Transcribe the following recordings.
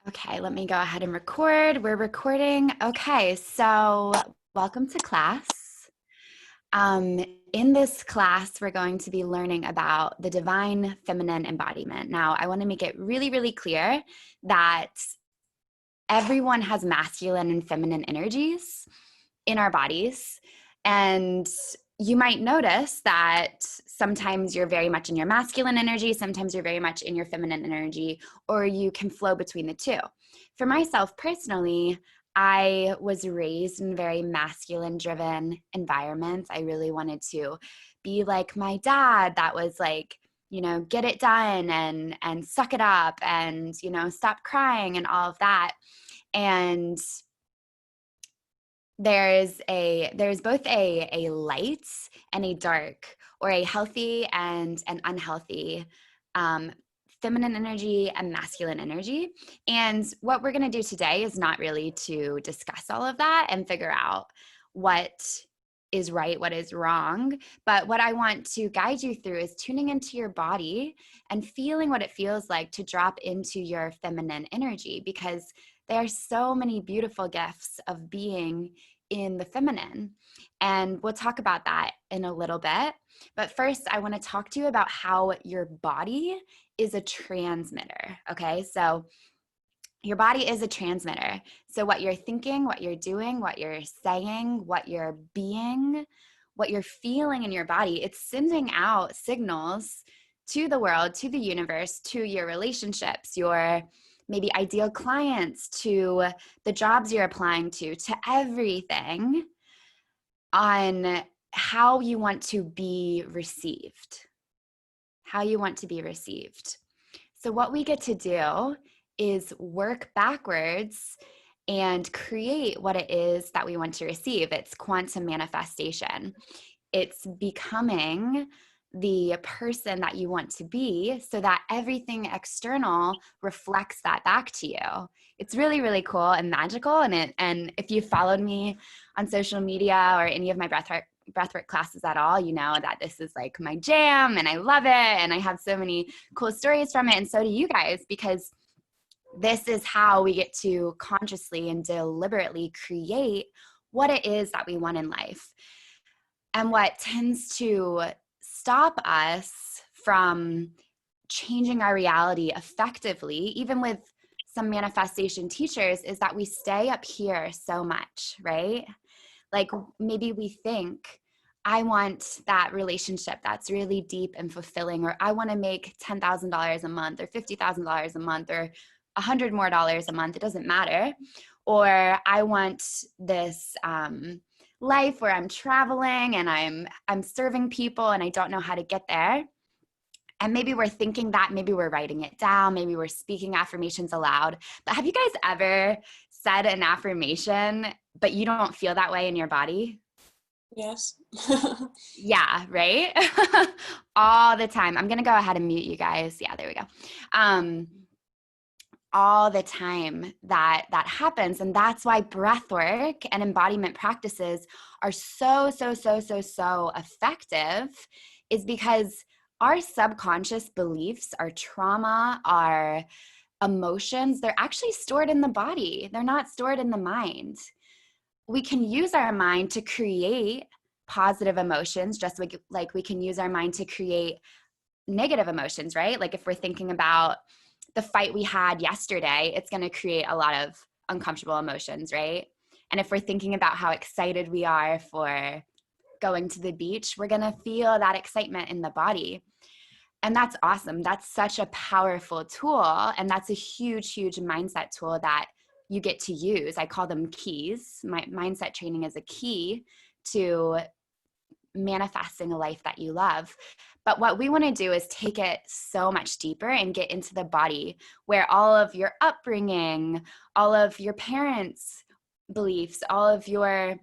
Okay, let me go ahead and record. We're recording. Okay, so welcome to class. In this class, we're going to be learning about the divine feminine embodiment. Now, I want to make it really, really clear that everyone has masculine and feminine energies in our bodies. And you might notice that sometimes you're very much in your masculine energy, sometimes you're very much in your feminine energy, or you can flow between the two. For myself personally, I was raised in very masculine driven environments. I really wanted to be like my dad, that was like, get it done and suck it up and, stop crying and all of that. And there's both a light and a dark, or a healthy and an unhealthy feminine energy and masculine energy. And what we're going to do today is not really to discuss all of that and figure out what is right, what is wrong. But what I want to guide you through is tuning into your body and feeling what it feels like to drop into your feminine energy, because there are so many beautiful gifts of being in the feminine. And we'll talk about that in a little bit. But first, I want to talk to you about how your body is a transmitter. Okay, so your body is a transmitter. So what you're thinking, what you're doing, what you're saying, what you're being, what you're feeling in your body, it's sending out signals to the world, to the universe, to your relationships, your maybe ideal clients, to the jobs you're applying to everything, on how you want to be received. How you want to be received. So what we get to do is work backwards and create what it is that we want to receive. It's quantum manifestation. It's becoming the person that you want to be, so that everything external reflects that back to you. It's really, really cool and magical. And if you followed me on social media or any of my breathwork classes at all, you know that this is like my jam and I love it. And I have so many cool stories from it. And so do you guys, because this is how we get to consciously and deliberately create what it is that we want in life. And what tends to stop us from changing our reality effectively, even with some manifestation teachers, is that we stay up here so much, right? Like maybe we think, I want that relationship that's really deep and fulfilling, or I want to make $10,000 a month or $50,000 a month or $100 more a month. It doesn't matter. Or I want this life where I'm traveling and I'm serving people and I don't know how to get there. And maybe we're thinking that, maybe we're writing it down, maybe we're speaking affirmations aloud. But have you guys ever said an affirmation, but you don't feel that way in your body? Yes. Yeah, right? All the time. I'm going to go ahead and mute you guys. Yeah, there we go. All the time that happens. And that's why breath work and embodiment practices are so effective, is because our subconscious beliefs, our trauma, our emotions, they're actually stored in the body. They're not stored in the mind. We can use our mind to create positive emotions, just like we can use our mind to create negative emotions, right? Like if we're thinking about the fight we had yesterday, it's going to create a lot of uncomfortable emotions, right? And if we're thinking about how excited we are for going to the beach, we're going to feel that excitement in the body. And that's awesome. That's such a powerful tool. And that's a huge mindset tool that you get to use. I call them keys. My mindset training is a key to manifesting a life that you love. But what we want to do is take it so much deeper and get into the body, where all of your upbringing, all of your parents' beliefs, all of your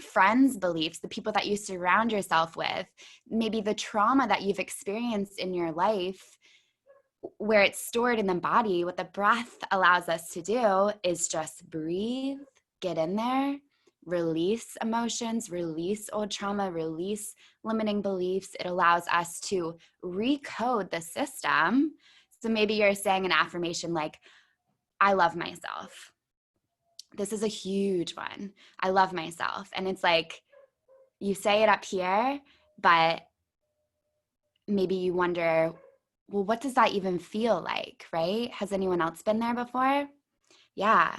friends' beliefs, the people that you surround yourself with, maybe the trauma that you've experienced in your life, where it's stored in the body. What the breath allows us to do is just breathe, get in there, release emotions, release old trauma, release limiting beliefs. It allows us to recode the system. So maybe you're saying an affirmation like, I love myself. This is a huge one. I love myself. And it's like, you say it up here, but maybe you wonder, well, what does that even feel like, right? Has anyone else been there before? Yeah.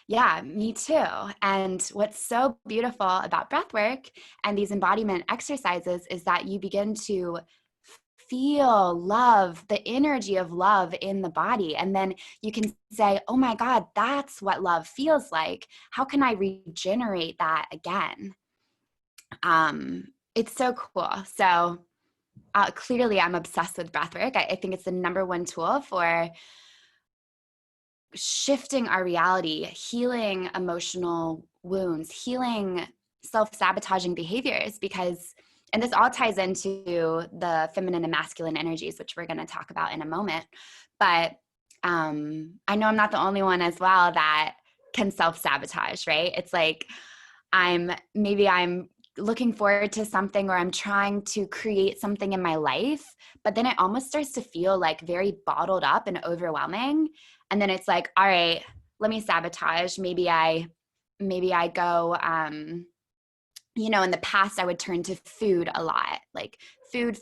Yeah, me too. And what's so beautiful about breathwork and these embodiment exercises is that you begin to feel love, the energy of love in the body. And then you can say, oh my God, that's what love feels like. How can I regenerate that again? It's so cool. So clearly I'm obsessed with breathwork. I think it's the number one tool for shifting our reality, healing emotional wounds, healing self-sabotaging behaviors, because, and this all ties into the feminine and masculine energies, which we're going to talk about in a moment. But I know I'm not the only one as well that can self-sabotage, right? It's like I'm looking forward to something, or I'm trying to create something in my life, but then it almost starts to feel like very bottled up and overwhelming. And then it's like, all right, let me sabotage. Maybe I go, in the past I would turn to food a lot, like food.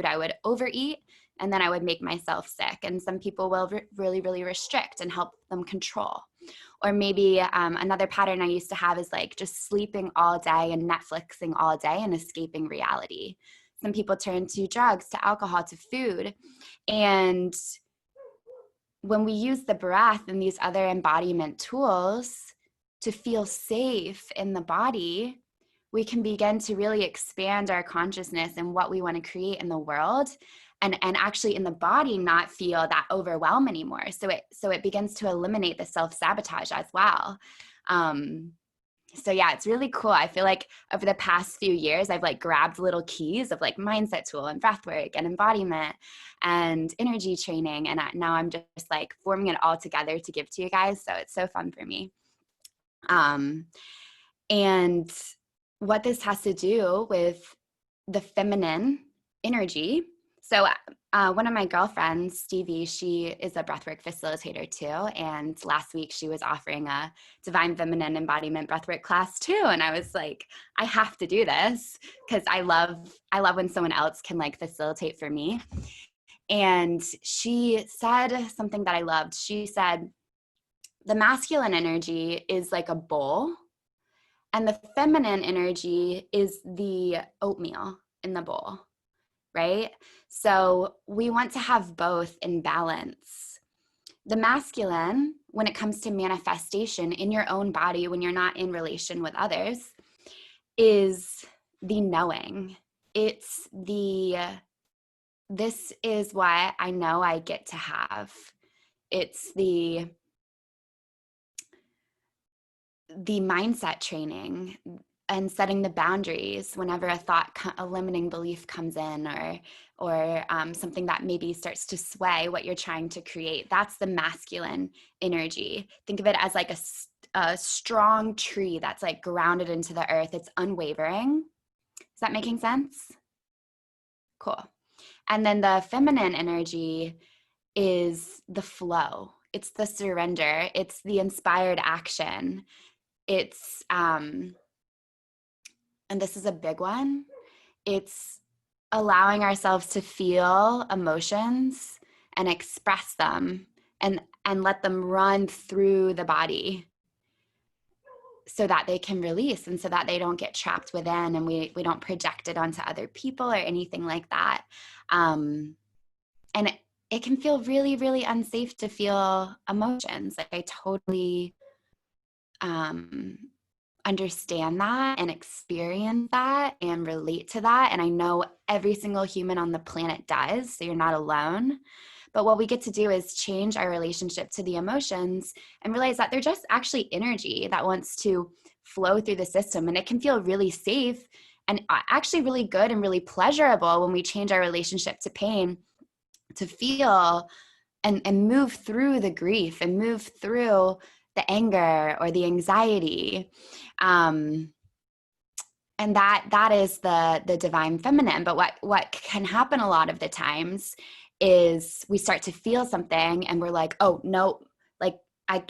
I would overeat, and then I would make myself sick. And some people will really, really restrict and help them control. Or maybe another pattern I used to have is like just sleeping all day and Netflixing all day and escaping reality. Some people turn to drugs, to alcohol, to food. And when we use the breath and these other embodiment tools to feel safe in the body, we can begin to really expand our consciousness and what we want to create in the world, and actually in the body not feel that overwhelm anymore. So it begins to eliminate the self-sabotage as well. So yeah, it's really cool. I feel like over the past few years, I've like grabbed little keys of like mindset tool and breathwork and embodiment and energy training. And now I'm just like forming it all together to give to you guys. So it's so fun for me. And what this has to do with the feminine energy. So one of my girlfriends, Stevie, she is a breathwork facilitator too. And last week she was offering a divine feminine embodiment breathwork class too. And I was like, I have to do this because I love when someone else can like facilitate for me. And she said something that I loved. She said, the masculine energy is like a bowl, and the feminine energy is the oatmeal in the bowl, right? So we want to have both in balance. The masculine, when it comes to manifestation in your own body, when you're not in relation with others, is the knowing. It's this is what I know I get to have. It's the mindset training and setting the boundaries whenever a limiting belief comes in, or something that maybe starts to sway what you're trying to create. That's the masculine energy. Think of it as like a strong tree that's like grounded into the earth. It's unwavering. Is that making sense? Cool. And then the feminine energy is the flow. It's the surrender. It's the inspired action. It's, and this is a big one, it's allowing ourselves to feel emotions and express them and let them run through the body so that they can release and so that they don't get trapped within, and we don't project it onto other people or anything like that. And it can feel really, really unsafe to feel emotions. Like I totally understand that and experience that and relate to that. And I know every single human on the planet does, so you're not alone. But what we get to do is change our relationship to the emotions and realize that they're just actually energy that wants to flow through the system. And it can feel really safe and actually really good and really pleasurable when we change our relationship to pain, to feel and move through the grief and move through the anger or the anxiety. And that is the divine feminine. But what can happen a lot of the times is we start to feel something and we're like, oh no, like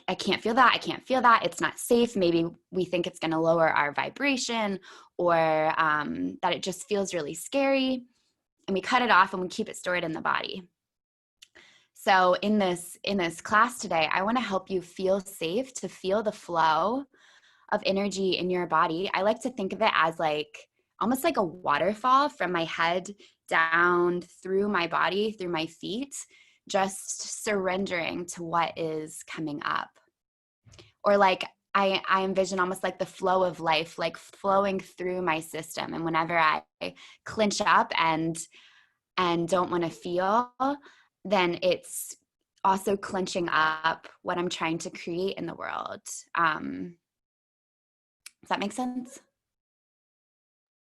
I can't feel that. I can't feel that. It's not safe. Maybe we think it's going to lower our vibration, or that it just feels really scary. And we cut it off and we keep it stored in the body. So in this class today, I want to help you feel safe, to feel the flow of energy in your body. I like to think of it as like almost like a waterfall from my head down through my body, through my feet, just surrendering to what is coming up. Or like I envision almost like the flow of life, like flowing through my system. And whenever I clench up and don't want to feel, then it's also clenching up what I'm trying to create in the world. Does that make sense?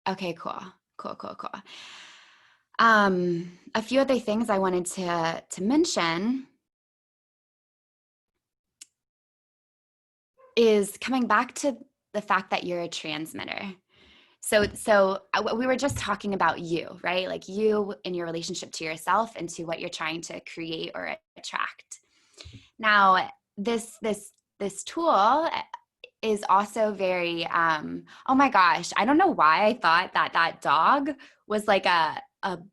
Okay, cool. A few other things I wanted to mention is coming back to the fact that you're a transmitter. So we were just talking about you, right? Like you in your relationship to yourself and to what you're trying to create or attract. Now, this tool is also very, oh my gosh, I don't know why I thought that dog was like a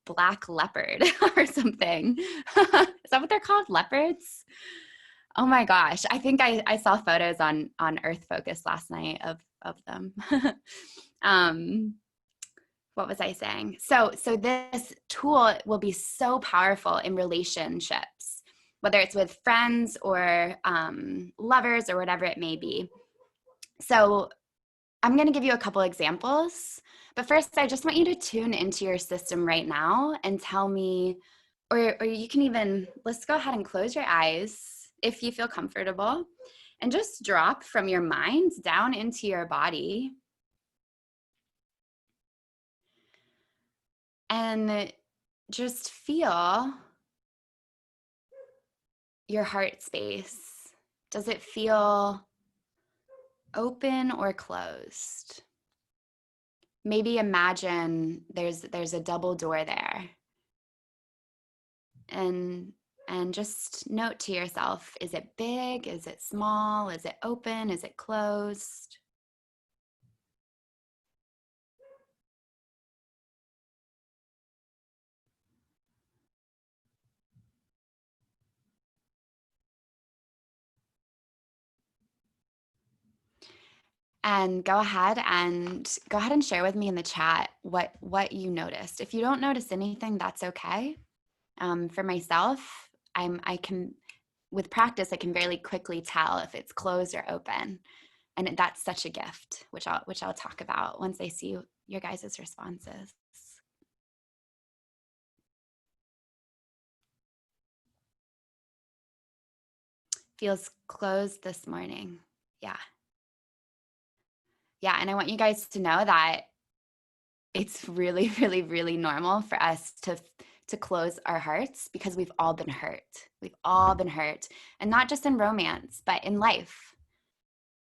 black leopard or something. Is that what they're called? Leopards? Oh my gosh. I think I saw photos on Earth Focus last night of them. What was I saying? So this tool will be so powerful in relationships, whether it's with friends or lovers or whatever it may be. So I'm going to give you a couple examples, but first I just want you to tune into your system right now and tell me, or you can even, let's go ahead and close your eyes if you feel comfortable, and just drop from your mind down into your body. And just feel your heart space. Does it feel open or closed? Maybe imagine there's a double door there. And just note to yourself, is it big? Is it small? Is it open? Is it closed? And go ahead and share with me in the chat what you noticed. If you don't notice anything, that's okay. For myself, I can, with practice, I can very quickly tell if it's closed or open, and that's such a gift, which I'll talk about once I see your guys' responses. Feels closed this morning. Yeah. Yeah, and I want you guys to know that it's really, really, really normal for us to close our hearts, because we've all been hurt. We've all been hurt, and not just in romance, but in life.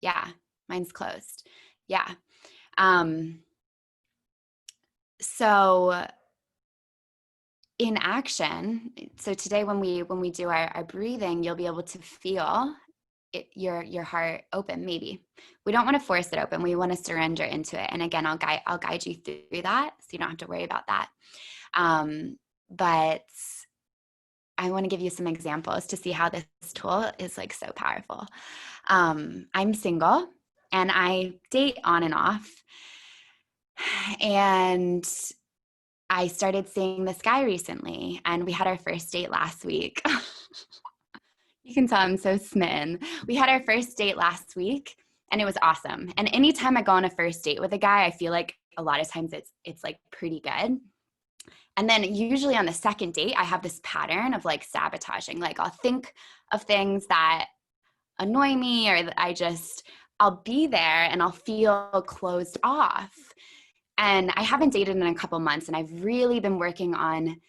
Yeah, mine's closed. Yeah. So in action, so today when we do our breathing, you'll be able to feel your heart open. Maybe we don't want to force it open. We want to surrender into it. And again, I'll guide you through that, so you don't have to worry about that. But I want to give you some examples to see how this tool is like so powerful. I'm single and I date on and off, and I started seeing this guy recently, and we had our first date last week. You can tell I'm so smitten. We had our first date last week, and it was awesome. And anytime I go on a first date with a guy, I feel like a lot of times it's like pretty good. And then usually on the second date, I have this pattern of like sabotaging. Like I'll think of things that annoy me, or that I'll be there and I'll feel closed off. And I haven't dated in a couple months, and I've really been working on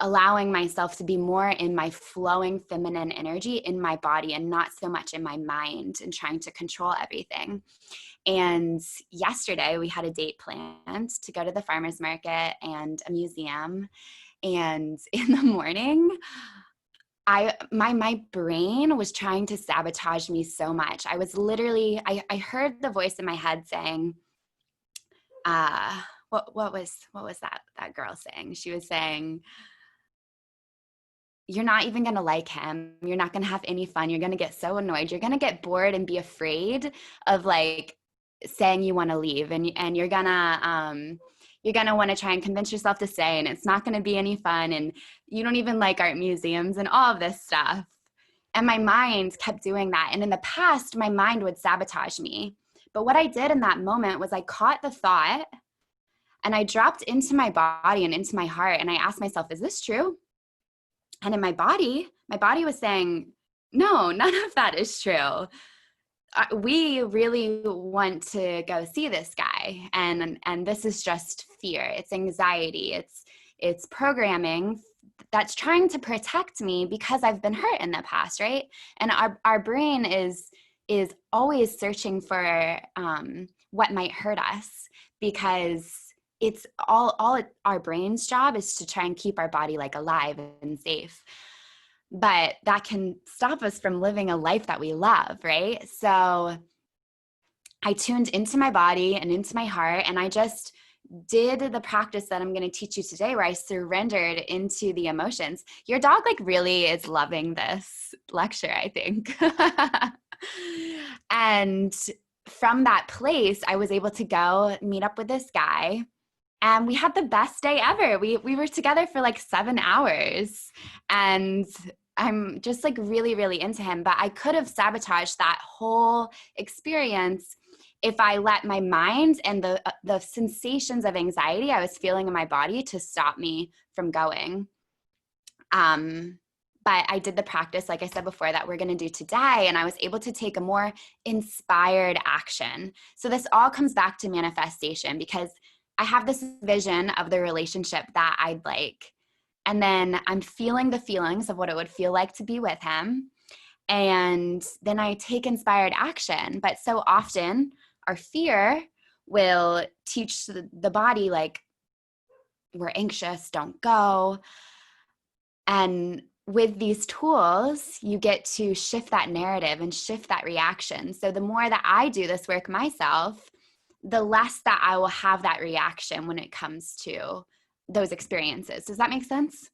allowing myself to be more in my flowing feminine energy in my body, and not so much in my mind and trying to control everything. And yesterday we had a date planned to go to the farmer's market and a museum. And in the morning, my brain was trying to sabotage me so much. I was literally, I heard the voice in my head saying, what was that girl saying? She was saying, you're not even going to like him. You're not going to have any fun. You're going to get so annoyed. You're going to get bored and be afraid of like saying you want to leave. And you're going to want to try and convince yourself to stay, and it's not going to be any fun. And you don't even like art museums and all of this stuff. And my mind kept doing that. And in the past, my mind would sabotage me. But what I did in that moment was I caught the thought and I dropped into my body and into my heart. And I asked myself, is this true? And in my body was saying, no, none of that is true. We really want to go see this guy. And this is just fear. It's anxiety. It's programming that's trying to protect me because I've been hurt in the past, right? And our brain is always searching for what might hurt us, because it's our brain's job is to try and keep our body like alive and safe. But that can stop us from living a life that we love, right? So I tuned into my body and into my heart, and I just did the practice that I'm going to teach you today, where I surrendered into the emotions. Your dog like really is loving this lecture, I think. And from that place, I was able to go meet up with this guy. And we had the best day ever. We were together for like 7 hours, and I'm just like really, really into him. But I could have sabotaged that whole experience if I let my mind and the sensations of anxiety I was feeling in my body to stop me from going. But I did the practice, like I said before, that we're going to do today, and I was able to take a more inspired action. So this all comes back to manifestation, because I have this vision of the relationship that I'd like. And then I'm feeling the feelings of what it would feel like to be with him. And then I take inspired action. But so often our fear will teach the body, like, we're anxious, don't go. And with these tools, you get to shift that narrative and shift that reaction. So the more that I do this work myself, the less that I will have that reaction when it comes to those experiences. Does that make sense?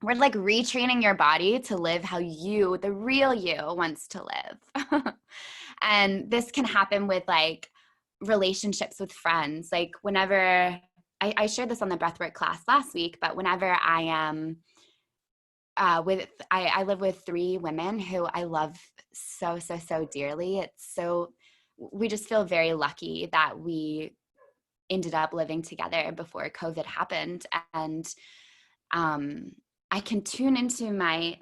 We're like retraining your body to live how you, the real you, wants to live. And this can happen with like relationships with friends. Like whenever, I shared this on the breathwork class last week, but whenever I am I live with 3 women who I love so, so, so dearly. We just feel very lucky that we ended up living together before COVID happened. And I can tune into my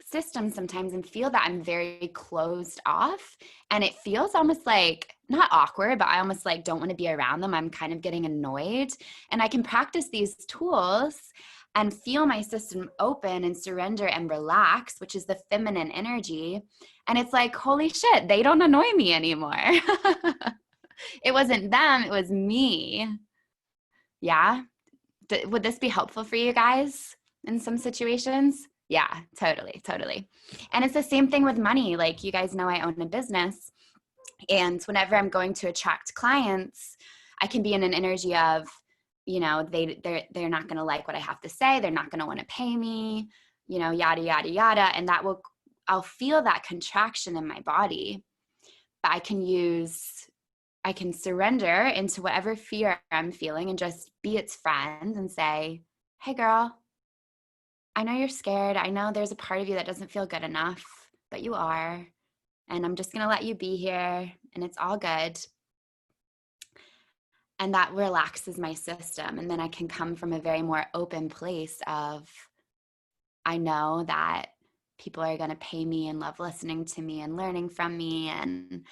system sometimes and feel that I'm very closed off, and it feels almost like not awkward, but I almost like don't want to be around them. I'm kind of getting annoyed, and I can practice these tools and feel my system open and surrender and relax, which is the feminine energy. And it's like, holy shit, they don't annoy me anymore. It wasn't them, it was me. Yeah. Would this be helpful for you guys in some situations? Yeah, totally, totally. And it's the same thing with money. Like, you guys know I own a business, and whenever I'm going to attract clients, I can be in an energy of, you know, they're not going to like what I have to say. They're not going to want to pay me, you know, yada, yada, yada. And I'll feel that contraction in my body, but I can surrender into whatever fear I'm feeling and just be its friend and say, hey girl, I know you're scared. I know there's a part of you that doesn't feel good enough, but you are. And I'm just going to let you be here, and it's all good. And that relaxes my system. And then I can come from a very more open place of, I know that people are going to pay me and love listening to me and learning from me and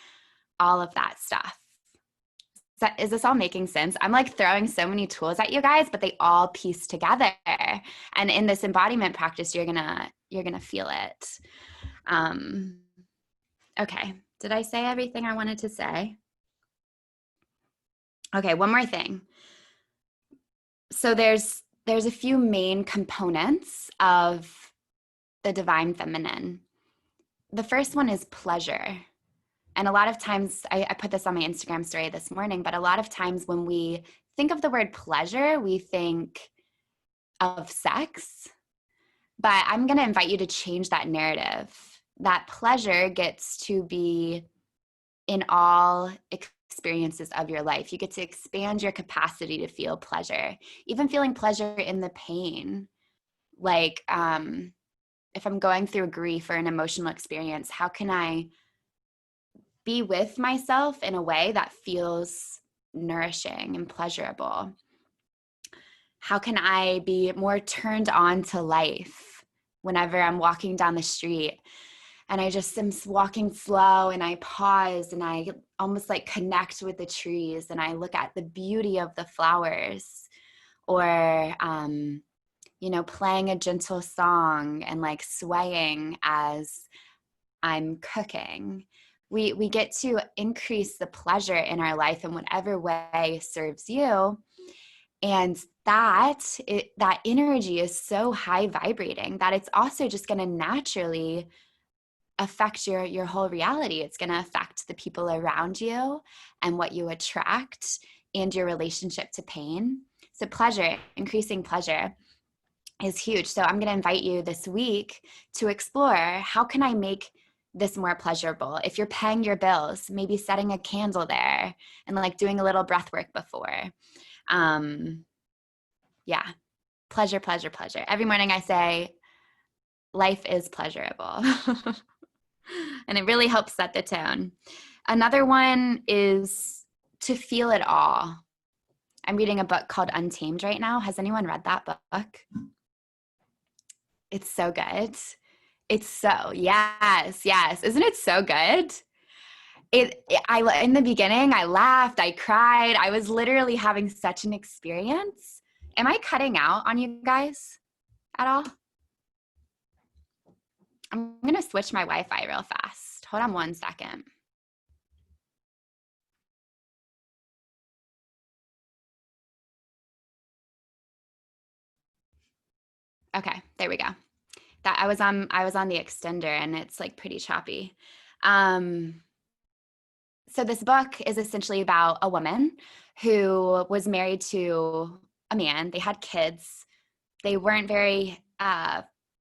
all of that stuff. Is this all making sense? I'm like throwing so many tools at you guys, but they all piece together. And in this embodiment practice, you're gonna feel it. Okay, did I say everything I wanted to say? Okay, one more thing. So there's a few main components of the divine feminine. The first one is pleasure. And a lot of times, I put this on my Instagram story this morning, but a lot of times when we think of the word pleasure, we think of sex. But I'm going to invite you to change that narrative. That pleasure gets to be in all experiences of your life. You get to expand your capacity to feel pleasure, even feeling pleasure in the pain. Like, if I'm going through grief or an emotional experience, how can I be with myself in a way that feels nourishing and pleasurable? How can I be more turned on to life whenever I'm walking down the street and I just am walking slow and I pause and I almost like connect with the trees and I look at the beauty of the flowers, or playing a gentle song and like swaying as I'm cooking. We get to increase the pleasure in our life in whatever way serves you. And that energy is so high vibrating that it's also just going to naturally affect your whole reality. It's going to affect the people around you and what you attract and your relationship to pain. So pleasure, increasing pleasure is huge. So I'm going to invite you this week to explore, how can I make this more pleasurable? If you're paying your bills, maybe setting a candle there and like doing a little breath work before. Yeah. Pleasure, pleasure, pleasure. Every morning I say, life is pleasurable. And it really helps set the tone. Another one is to feel it all. I'm reading a book called Untamed right now. Has anyone read that book? It's so good. Yes. Isn't it so good? In the beginning, I laughed, I cried. I was literally having such an experience. Am I cutting out on you guys at all? I'm going to switch my Wi-Fi real fast. Hold on 1 second. Okay, there we go. That I was on the extender and it's like pretty choppy. So this book is essentially about a woman who was married to a man. They had kids. They weren't very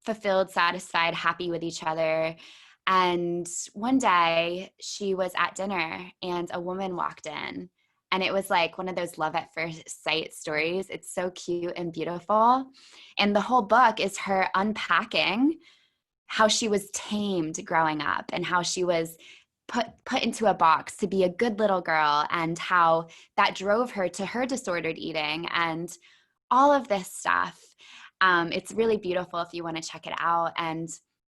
fulfilled, satisfied, happy with each other. And one day she was at dinner and a woman walked in, and it was like one of those love at first sight stories. It's so cute and beautiful. And the whole book is her unpacking how she was tamed growing up and how she was put into a box to be a good little girl, and how that drove her to her disordered eating and all of this stuff. It's really beautiful if you want to check it out. And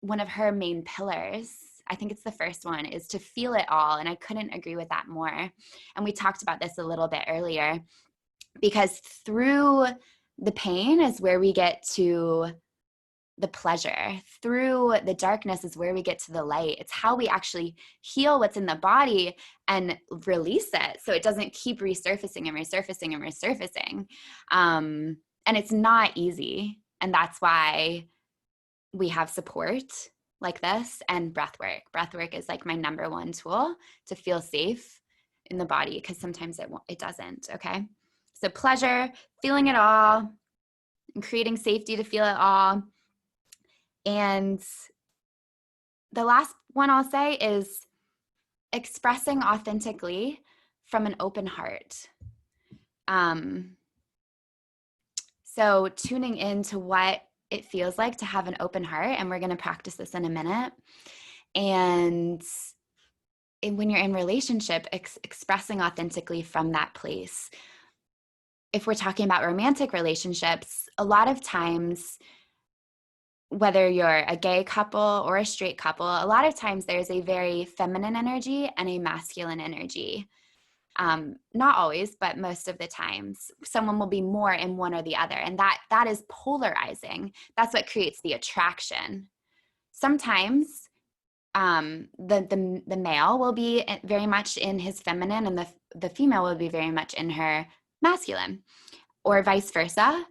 one of her main pillars, I think it's the first one, is to feel it all. And I couldn't agree with that more. And we talked about this a little bit earlier, because through the pain is where we get to the pleasure. Through the darkness is where we get to the light. It's how we actually heal what's in the body and release it so it doesn't keep resurfacing and resurfacing and resurfacing. And it's not easy. And that's why we have support like this and breathwork. Breathwork is like my number one tool to feel safe in the body, because sometimes it doesn't. Okay. So pleasure, feeling it all, and creating safety to feel it all. And the last one I'll say is expressing authentically from an open heart. So tuning into what it feels like to have an open heart, and we're going to practice this in a minute. And when you're in relationship, expressing authentically from that place. If we're talking about romantic relationships, a lot of times, whether you're a gay couple or a straight couple, a lot of times there's a very feminine energy and a masculine energy. Not always, but most of the times, someone will be more in one or the other. And that is polarizing. That's what creates the attraction. Sometimes the male will be very much in his feminine, and the female will be very much in her masculine, or vice versa.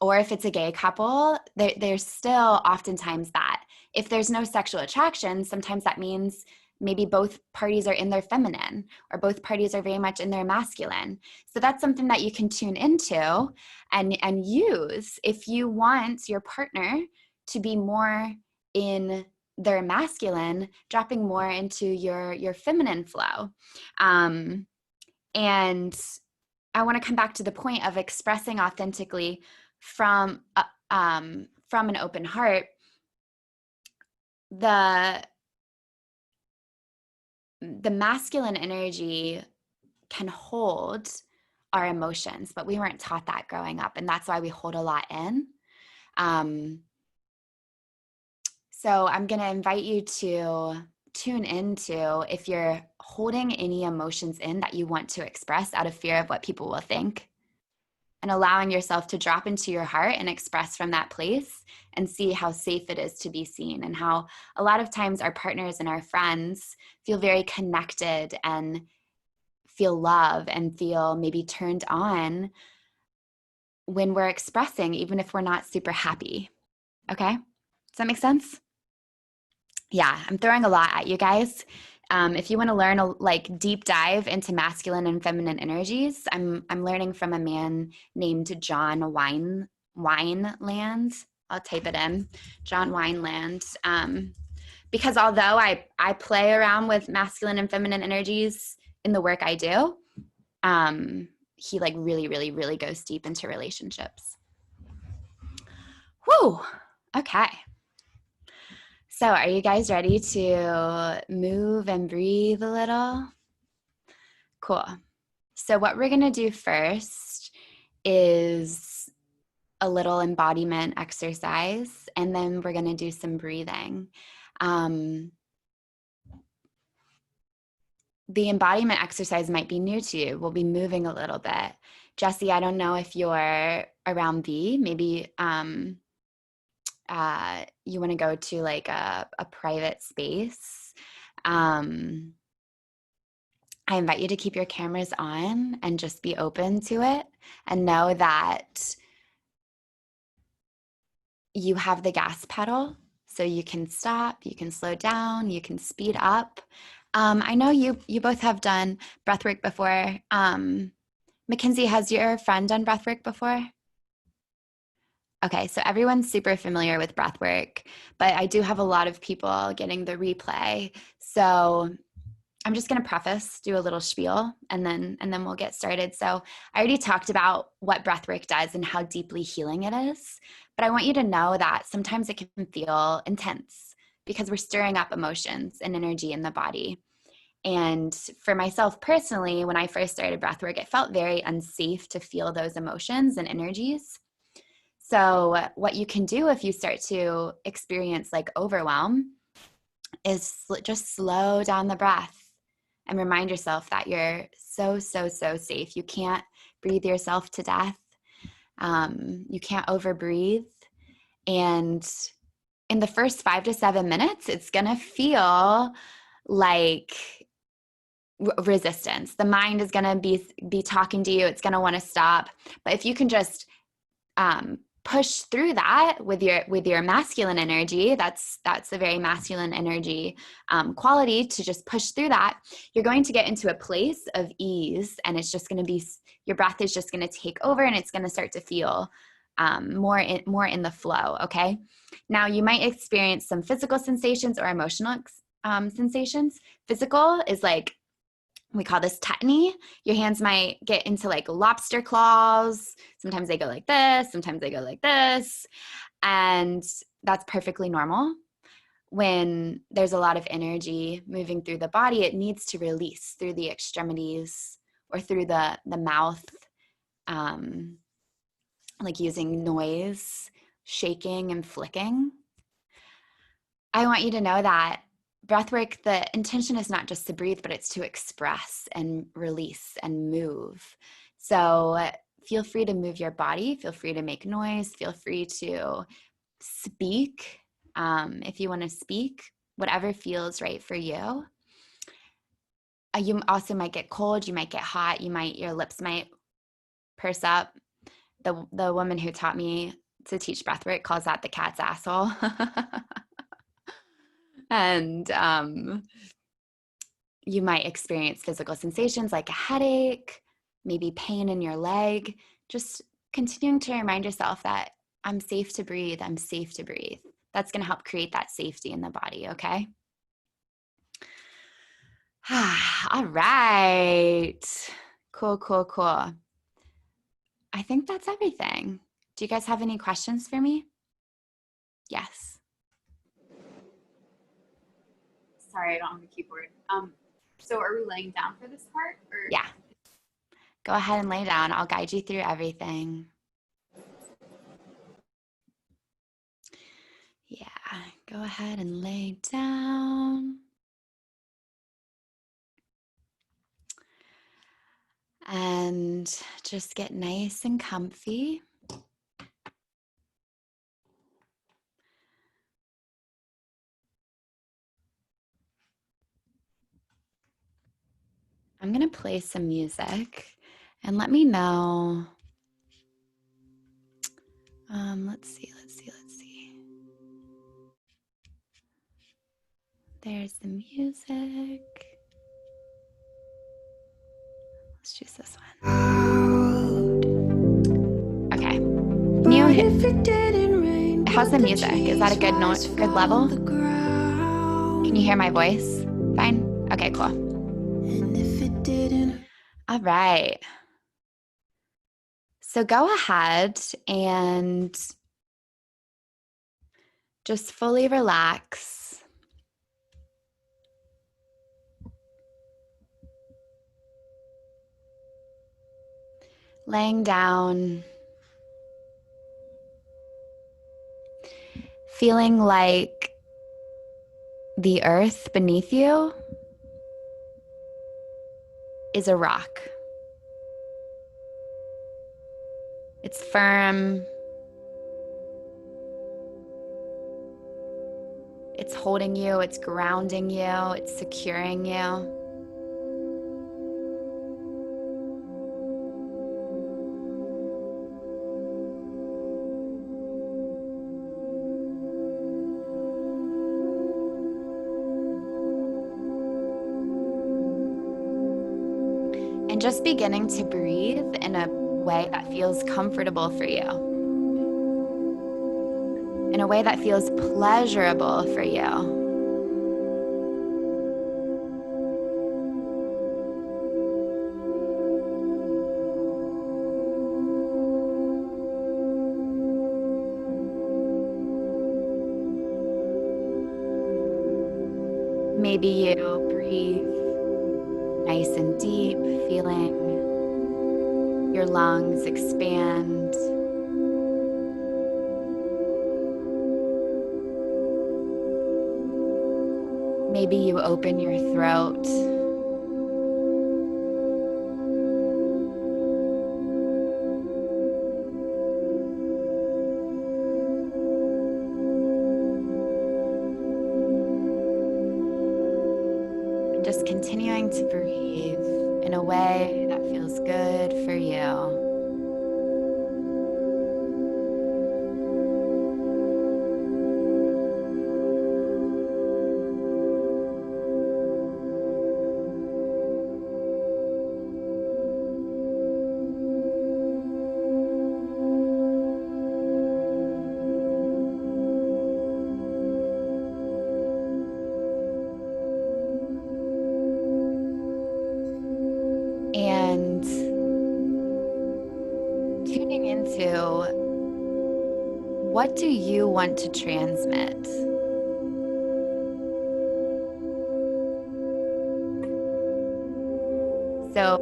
or if it's a gay couple, there's still oftentimes that. If there's no sexual attraction, sometimes that means maybe both parties are in their feminine, or both parties are very much in their masculine. So that's something that you can tune into and use if you want your partner to be more in their masculine, dropping more into your feminine flow. And I want to come back to the point of expressing authentically from an open heart. The masculine energy can hold our emotions, but we weren't taught that growing up, and that's why we hold a lot in. So I'm going to invite you to tune into if you're holding any emotions in that you want to express out of fear of what people will think, and allowing yourself to drop into your heart and express from that place and see how safe it is to be seen, and how a lot of times our partners and our friends feel very connected and feel love and feel maybe turned on when we're expressing, even if we're not super happy. Okay? Does that make sense? Yeah, I'm throwing a lot at you guys. If you want to learn a deep dive into masculine and feminine energies, I'm learning from a man named John Wineland. I'll type it in, John Wineland. Because although I play around with masculine and feminine energies in the work I do, he really, really, really goes deep into relationships. Whew. Okay. So are you guys ready to move and breathe a little? Cool. So what we're going to do first is a little embodiment exercise, and then we're going to do some breathing. The embodiment exercise might be new to you. We'll be moving a little bit. Jessie, I don't know if you're around V. Maybe you want to go to like a private space. I invite you to keep your cameras on and just be open to it, and know that you have the gas pedal, so you can stop, you can slow down, you can speed up. I know you both have done breathwork before. Mackenzie, has your friend done breathwork before? Okay, so everyone's super familiar with breathwork, but I do have a lot of people getting the replay. So I'm just going to preface, do a little spiel, and then we'll get started. So I already talked about what breathwork does and how deeply healing it is, but I want you to know that sometimes it can feel intense because we're stirring up emotions and energy in the body. And for myself personally, when I first started breathwork, it felt very unsafe to feel those emotions and energies. So what you can do if you start to experience like overwhelm is just slow down the breath and remind yourself that you're so, so, so safe. You can't breathe yourself to death. You can't overbreathe. And in the first 5 to 7 minutes, it's going to feel like resistance. The mind is going to be talking to you. It's going to want to stop. But if you can just push through that with your masculine energy, that's a very masculine energy quality, to just push through that, you're going to get into a place of ease, and it's just going to be, your breath is just going to take over, and it's going to start to feel more in the flow. Okay, now you might experience some physical sensations or emotional sensations. Physical is like, we call this tetany. Your hands might get into like lobster claws. Sometimes they go like this, sometimes they go like this. And that's perfectly normal. When there's a lot of energy moving through the body, it needs to release through the extremities or through the mouth, like using noise, shaking and flicking. I want you to know that breathwork, the intention is not just to breathe, but it's to express and release and move. So feel free to move your body, feel free to make noise, feel free to speak if you want to speak, whatever feels right for you. You also might get cold, you might get hot, your lips might purse up. the woman who taught me to teach breathwork calls that the cat's asshole. And you might experience physical sensations like a headache, maybe pain in your leg. Just continuing to remind yourself that I'm safe to breathe. I'm safe to breathe. That's going to help create that safety in the body, okay? All right. Cool, cool, cool. I think that's everything. Do you guys have any questions for me? Yes. Sorry, I don't have a keyboard. So are we laying down for this part? Or? Yeah. Go ahead and lay down. I'll guide you through everything. Yeah, go ahead and lay down. And just get nice and comfy. I'm going to play some music and let me know. Let's see. There's the music. Let's choose this one. Okay. How's the music? Is that a good note, good level? Can you hear my voice? Fine? Okay, cool. All right. So go ahead and just fully relax. Laying down, feeling like the earth beneath you is a rock. It's firm. It's holding you, it's grounding you, it's securing you. And just beginning to breathe in a way that feels comfortable for you, in a way that feels pleasurable for you. Maybe you breathe nice and deep, feeling your lungs expand. Maybe you open your throat. Just continuing to breathe in a way that feels good for you. And tuning into, what do you want to transmit? So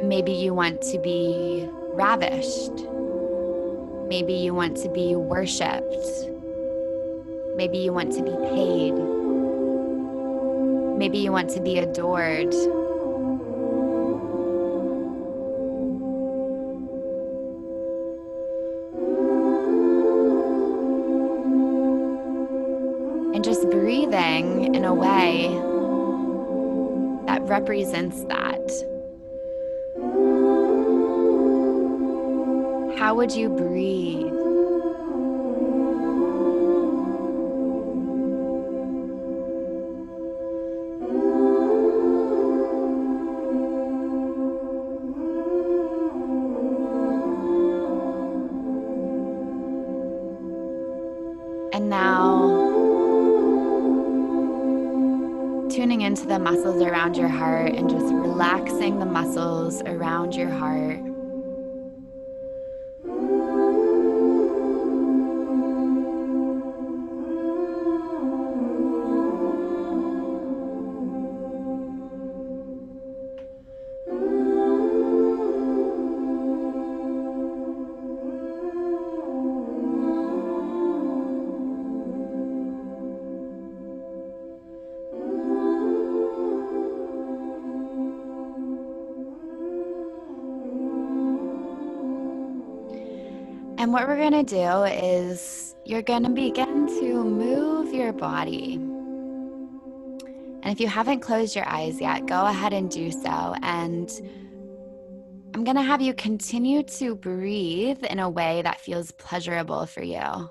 maybe you want to be ravished. Maybe you want to be worshipped. Maybe you want to be paid. Maybe you want to be adored. And just breathing in a way that represents that. How would you breathe? And now, tuning into the muscles around your heart and just relaxing the muscles around your heart. And what we're going to do is you're going to begin to move your body. And if you haven't closed your eyes yet, go ahead and do so. And I'm going to have you continue to breathe in a way that feels pleasurable for you.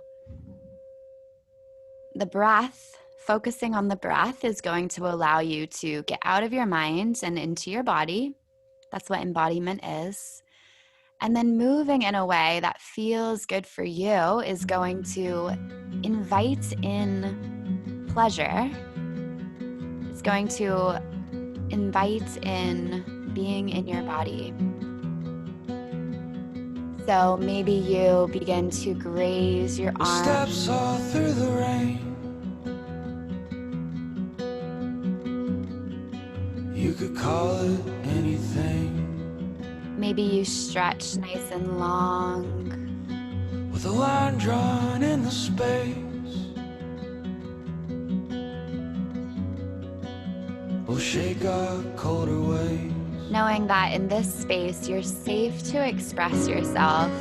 The breath, focusing on the breath, is going to allow you to get out of your mind and into your body. That's what embodiment is. And then moving in a way that feels good for you is going to invite in pleasure. It's going to invite in being in your body. So maybe you begin to graze your arms. Steps all through the rain. You could call it anything. Maybe you stretch nice and long. With a line drawn in the space. We'll shake our colder ways. Knowing that in this space, you're safe to express yourself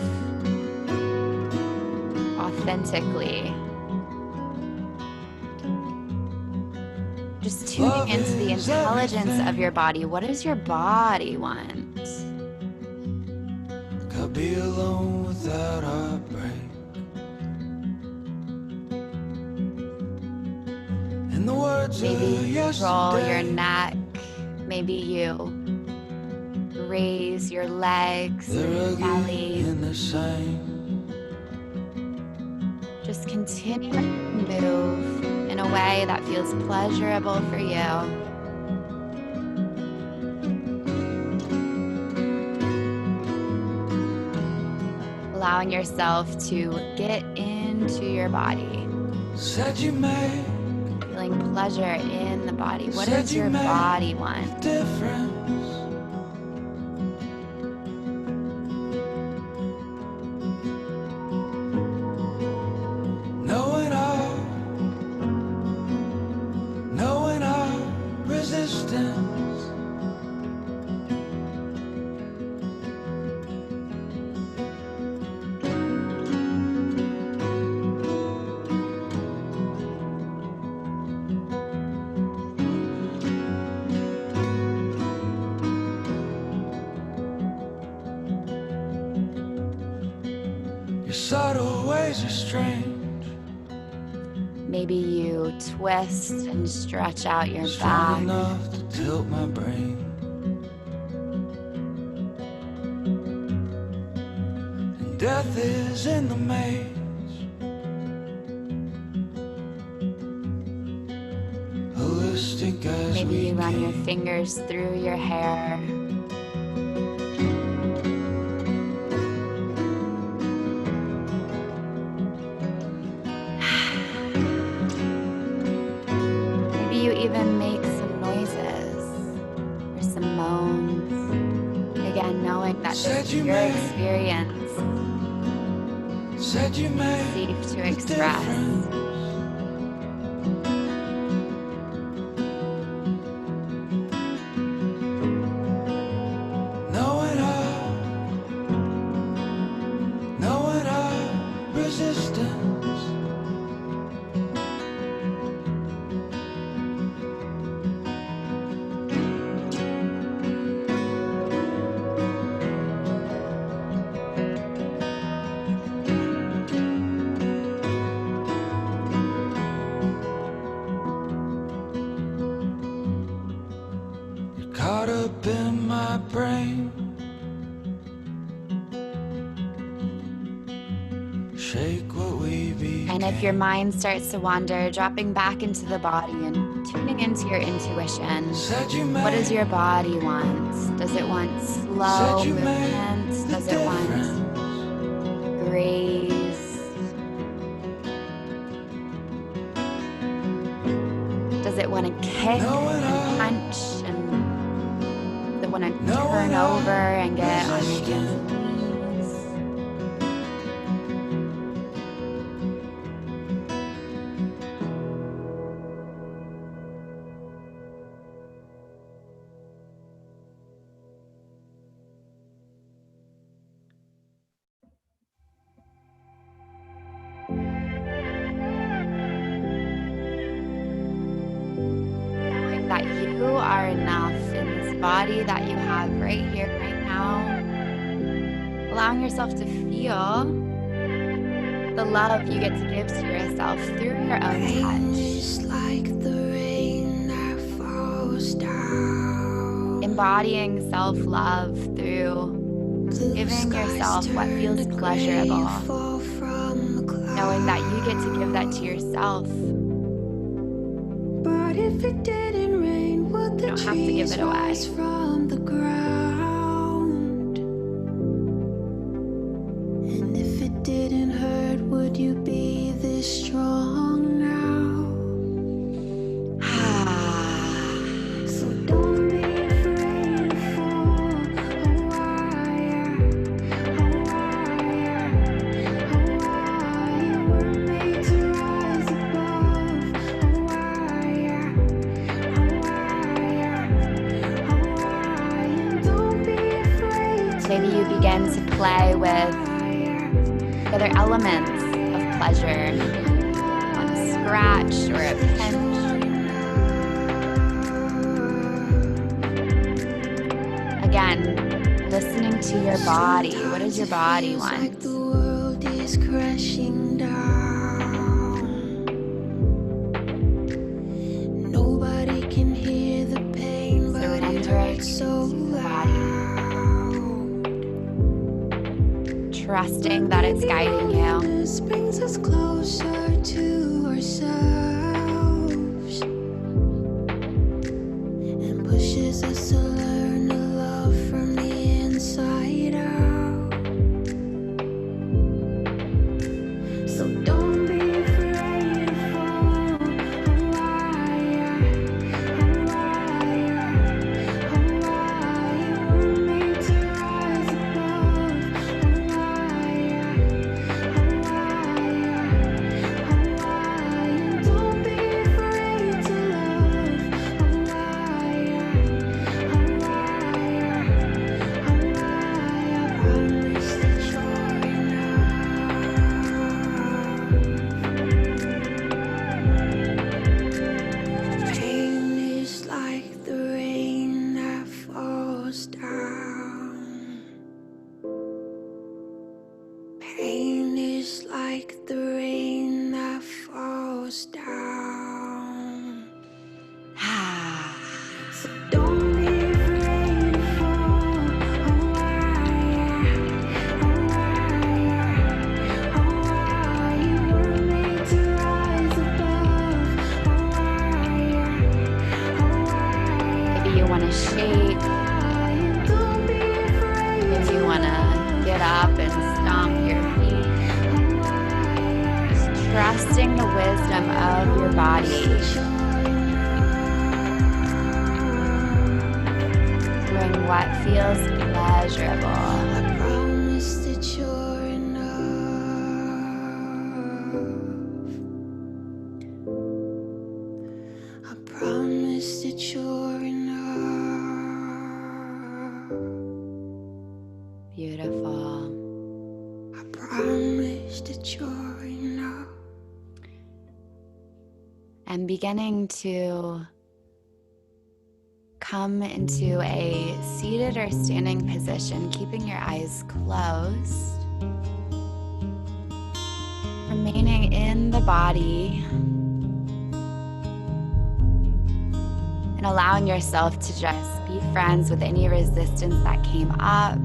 authentically. Just tuning into the intelligence of your body. What does your body want? Could be alone without heartbreak. In the words Maybe of you yesterday, roll your neck. Maybe you raise your legs, they're your ugly belly. and they're same. Just continue to move in a way that feels pleasurable for you. Allowing yourself to get into your body. Said you made Feeling pleasure in the body. What Said does you your made body a want? difference. Knowing our resistance. Your subtle ways are strange. Maybe you twist and stretch out your Strong back. enough to tilt my brain. And death is in the maze. Holistic as Maybe we you run your came. fingers through your hair. Maybe you even make some noises or some moans. Again, knowing that this Said is you your made- experience, Said you made safe to a express. difference. Knowing our resistance. caught up in my brain. Shake what we became. And if your mind starts to wander, dropping back into the body and tuning into your intuition. What does your body want? Does it want slow movement? Does it want grace? Does it want to kick and punch? And does it want to turn over and get on your hands and knees? That you are enough in this body that you have right here, right now. Allowing yourself to feel the love you get to give to yourself through your own touch. Like the rain that falls down. Embodying self-love through giving yourself what feels pleasurable. Knowing that you get to give that to yourself. If it didn't rain, would the you don't have to give it away. Rise from the ground? And if it didn't hurt, would you be this strong now? So don't be afraid to fall. You were made to rise above. Maybe you begin to play with the other elements of pleasure. Maybe you want a scratch or a pinch. Again, listening to your body. What does your body want? Like the world is crashing down. Nobody can hear the pain, but it hurts so loud. Trusting that it's guiding you. This brings us closer to ourselves and pushes us to learn to love from the inside out. So don't be afraid to fall. You were made to rise above. Don't be afraid to love. I promise that you're enough. Pain is like the rain that falls down. Pain is like the rain that falls down. So don't be afraid to fall. You were made to rise above. Maybe you want to shake. Don't be afraid. Maybe you want to get up and stomp your feet. Just trusting the wisdom of your body. Doing what feels pleasurable. I promise that you're enough. I promise that you're enough. Beautiful. I promise that you're enough. And beginning to come into a seated or standing position, keeping your eyes closed. Remaining in the body. and allowing yourself to just be friends with any resistance that came up.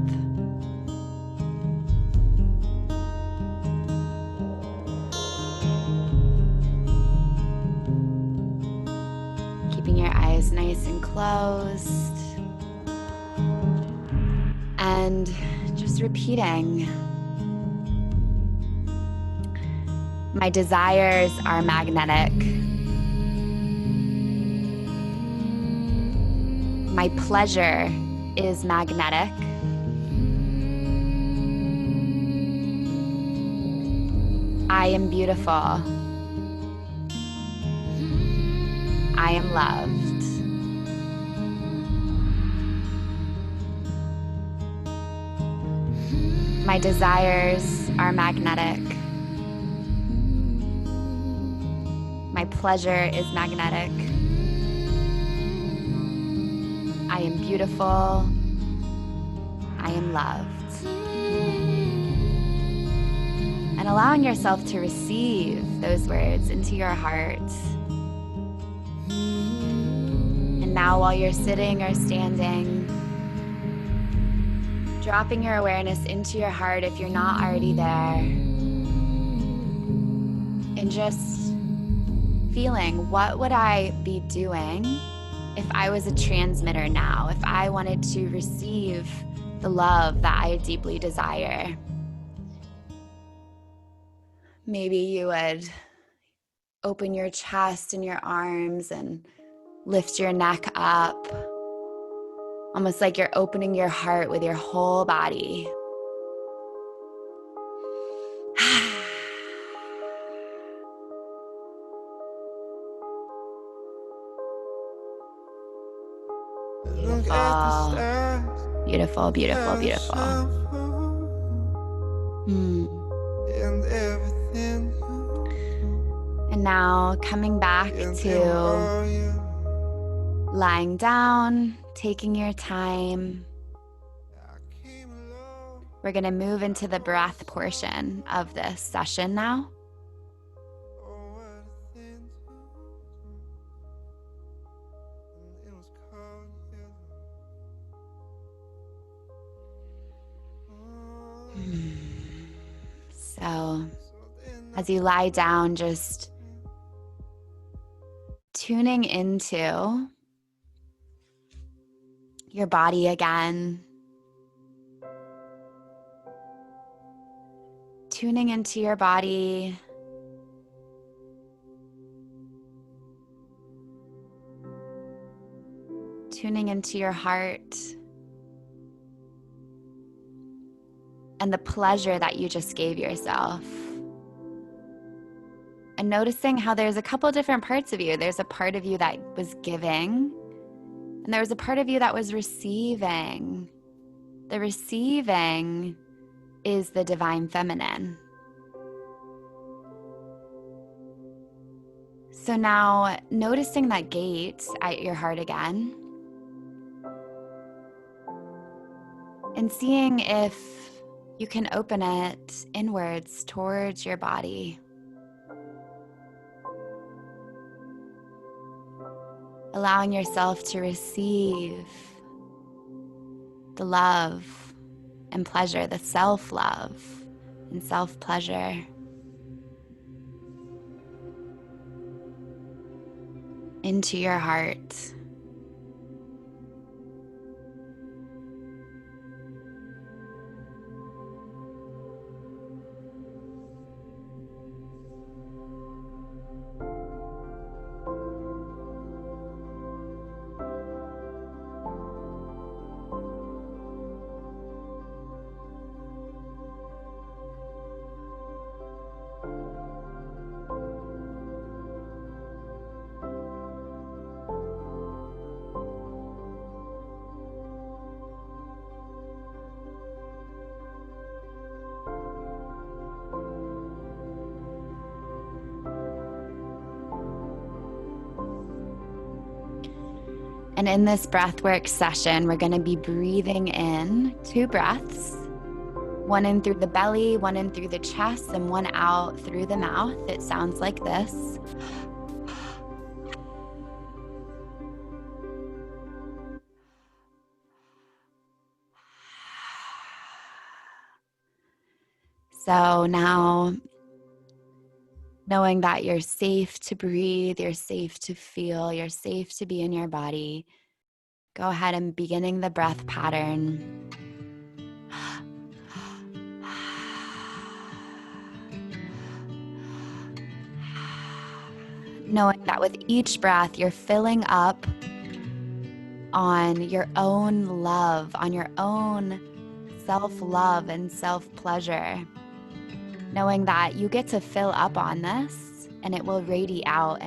Keeping your eyes nice and closed. And just repeating, my desires are magnetic. My pleasure is magnetic. I am beautiful. I am loved. My desires are magnetic. My pleasure is magnetic. I am beautiful. I am loved. And allowing yourself to receive those words into your heart. And now, while you're sitting or standing, dropping your awareness into your heart if you're not already there. And just feeling, what would I be doing if I was a transmitter now, if I wanted to receive the love that I deeply desire? Maybe you would open your chest and your arms and lift your neck up, almost like you're opening your heart with your whole body. Beautiful, beautiful, beautiful, beautiful. And now coming back to lying down, taking your time. We're going to move into the breath portion of this session now. So, as you lie down, just tuning into your body again. Tuning into your body. Tuning into your heart. And the pleasure that you just gave yourself. And noticing how there's a couple different parts of you. There's a part of you that was giving, and there was a part of you that was receiving. The receiving is the divine feminine. So now, noticing that gate at your heart again, and seeing if you can open it inwards towards your body. Allowing yourself to receive the love and pleasure, the self-love and self-pleasure. Into your heart. And in this breathwork session, we're going to be breathing in 2 breaths, one in through the belly, one in through the chest, and one out through the mouth. It sounds like this. So now, knowing that you're safe to breathe, you're safe to feel, you're safe to be in your body, go ahead and beginning the breath pattern. Knowing that with each breath, you're filling up on your own love, on your own self-love and self-pleasure. Knowing that you get to fill up on this and it will radiate out.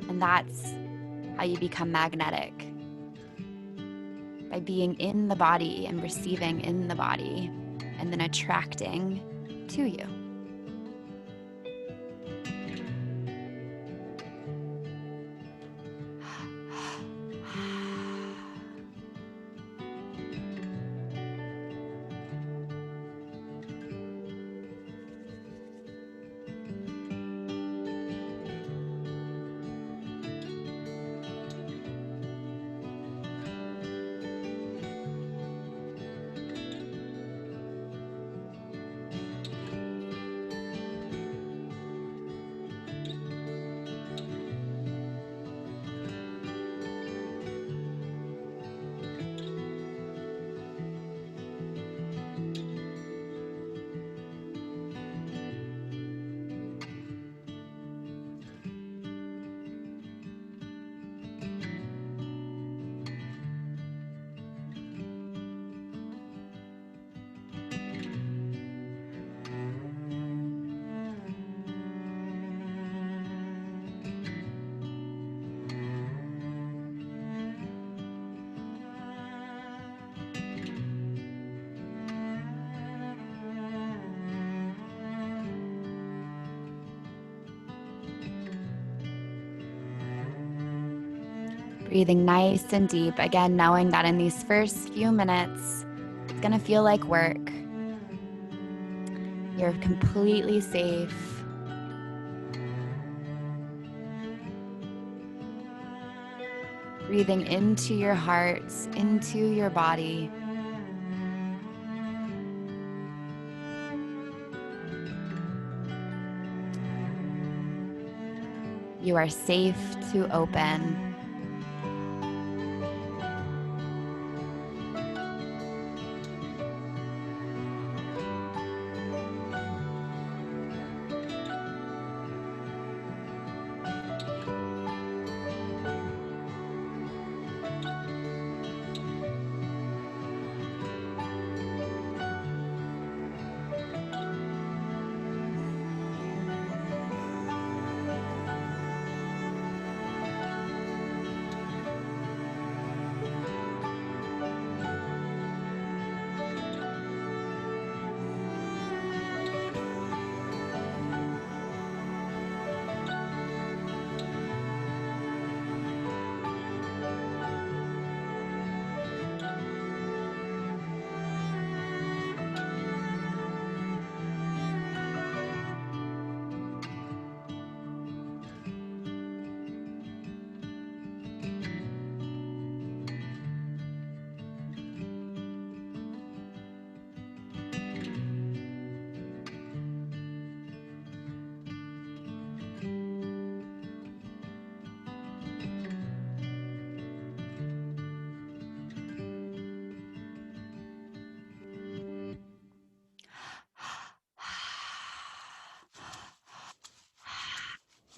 And that's how you become magnetic. By being in the body and receiving in the body and then attracting to you. Breathing nice and deep, again, knowing that in these first few minutes, it's gonna feel like work. You're completely safe. Breathing into your heart, into your body. You are safe to open.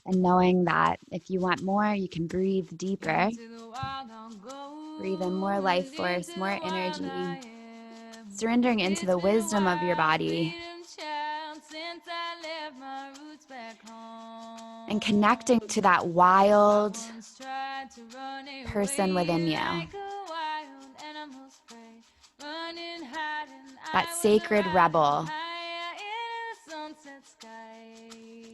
And knowing that if you want more, you can breathe deeper. Breathe in more life force, more energy. Surrendering into the wisdom of your body. And connecting to that wild person within you. That sacred rebel.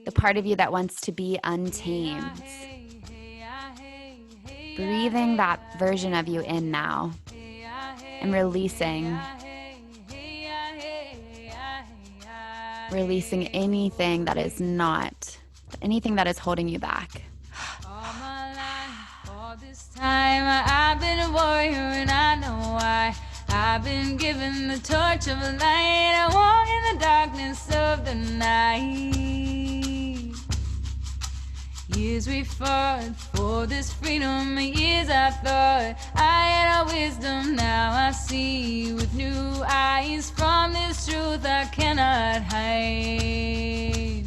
The part of you that wants to be untamed. Breathing that version of you in now and releasing anything that is not, anything that is holding you back. All my life, all this time, I've been a warrior and I know why. I've been given the torch of a light. I walk in the darkness of the night. Years we fought for this freedom, years I thought I had all wisdom. Now I see with new eyes. From this truth I cannot hide.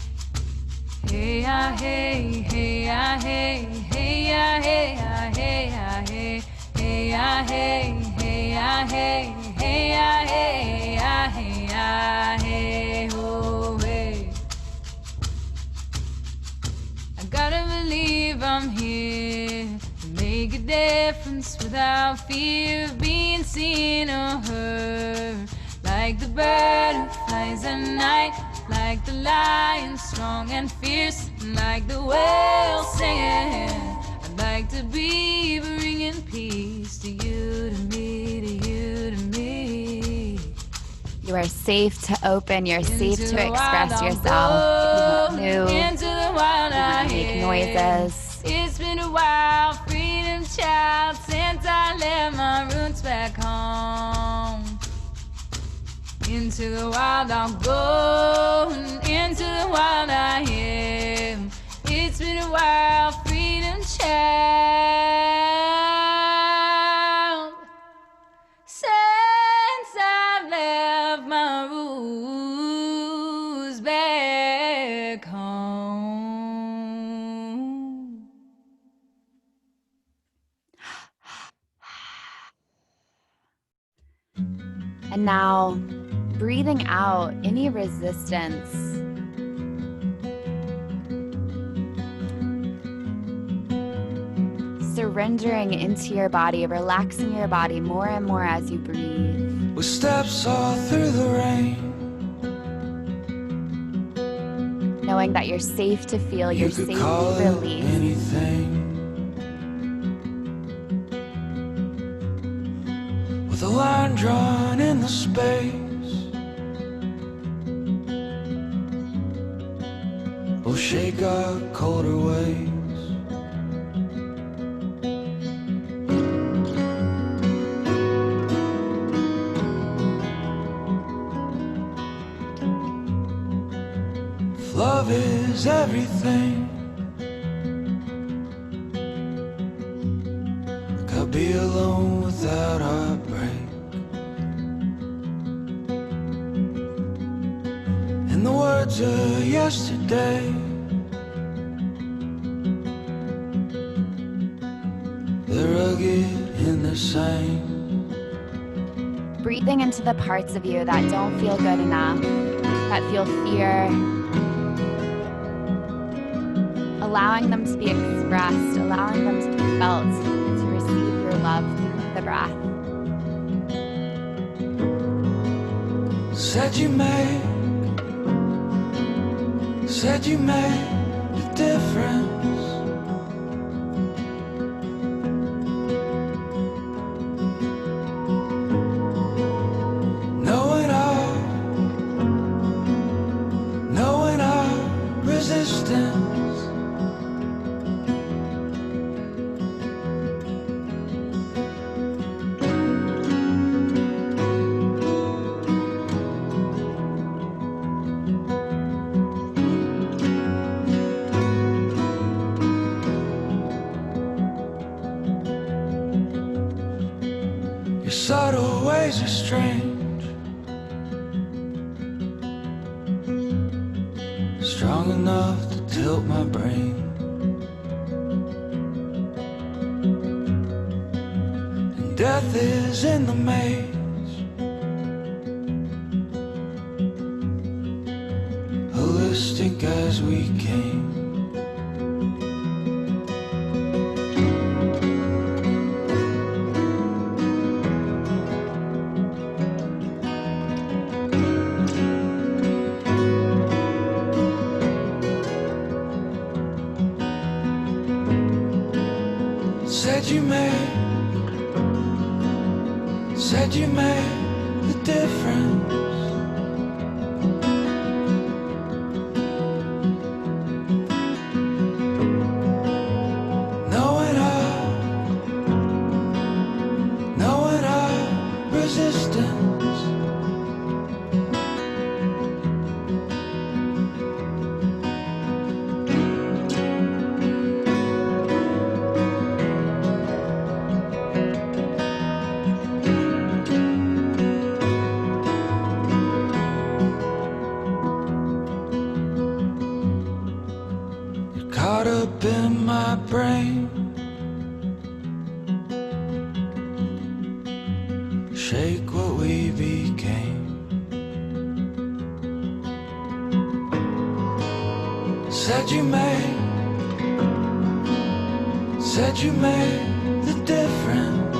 Hey, ah, hey, hey, ah, hey, hey, ah, hey, ah, hey, ah, hey, hey, ah, hey, hey, ah, hey, hey, ah, hey, ah, hey, ah, hey, oh, hey. I gotta believe I'm here to make a difference without fear of being seen or heard. Like the bird who flies at night, like the lion strong and fierce, like the whale singing. I'd like to be bringing peace to you, to me, to you, to me. You are safe to open. You're safe Into to the express wild yourself. I'll You go, won't move. into the wild You I won't make hear. noises. It's been a while, freedom child, since I left my roots back home. Into the wild I'll go, into the wild I am. It's been a while, freedom child, since I've left my roots back home. And now, breathing out any resistance. Surrendering into your body, relaxing your body more and more as you breathe. With steps all through the rain, Knowing that you're safe to feel, you you're could safe call to it release. anything. With a line drawn in the space, we'll shake our colder ways. If love is everything, I'd be alone without heartbreak. In the words of yesterday, they're rugged in their same. Breathing into the parts of you that don't feel good enough, that feel fear. Allowing them to be expressed, allowing them to be felt, and to receive your love through the breath. Said you made the difference. Knowing our resistance. Your subtle ways are strange, strong enough to tilt my brain. And death is in the maze, holistic as we came. Said you made the difference. Knowing our resistance. my brain. Shake what we became. Said you made the difference.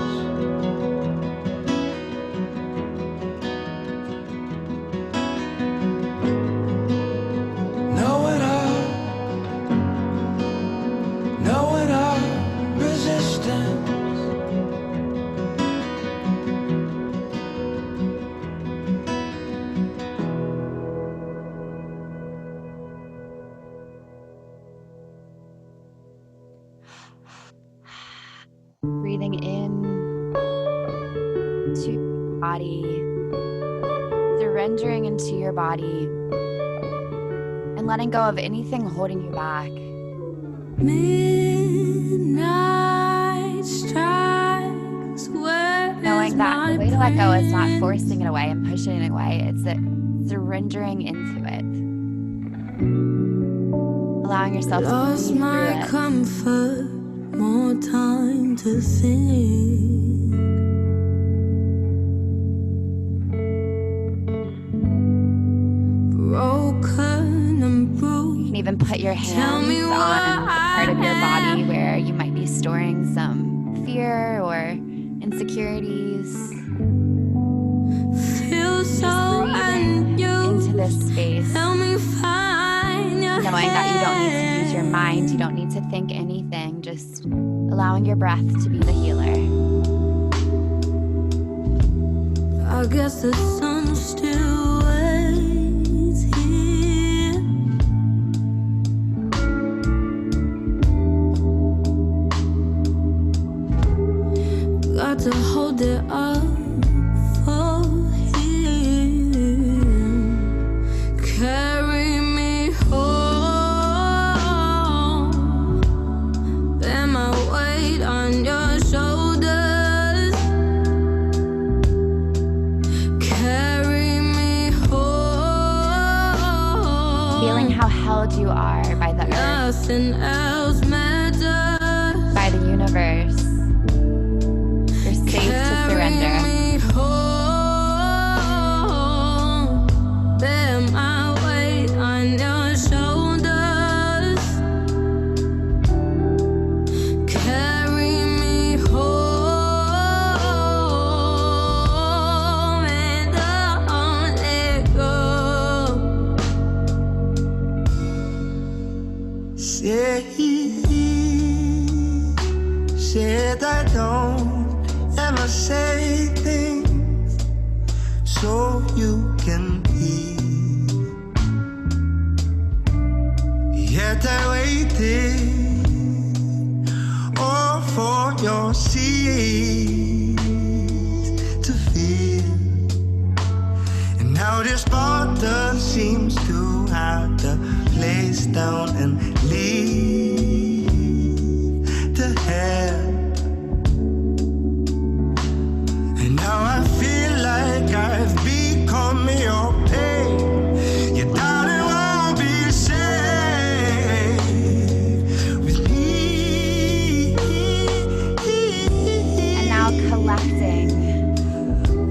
Knowing our resistance. Breathing in to your body, surrendering into your body, and letting go of anything holding you back. Midnight strikes, where Knowing that the way to let go is not forcing it away and pushing it away, it's surrendering into it. Allowing yourself to lost breathe my through it. comfort, more time to think. Broken and bruised. You can even put your hands on the part of your body where you might be storing some fear or insecurities. Feel so Breathing into this space, Help me find your knowing that you don't need to use your mind, you don't need to think anything, just allowing your breath to be the healer. I guess the sun still waits here. Got to hold it up for him. Carry me home. Bear my weight on your shoulders. Carry me home. Feeling how held you are by the earth, Nothing else matters. by the universe. You're safe to surrender. Carry me home. Bear my weight on your shoulders. Carry me home and don't let go. Said I don't ever say things so you can hear. Yet I waited all for your seeds to feel. And now this border seems to have the place down and leave to hell. And now I feel like I've become your pain. Your darling won't be safe with me. And now collecting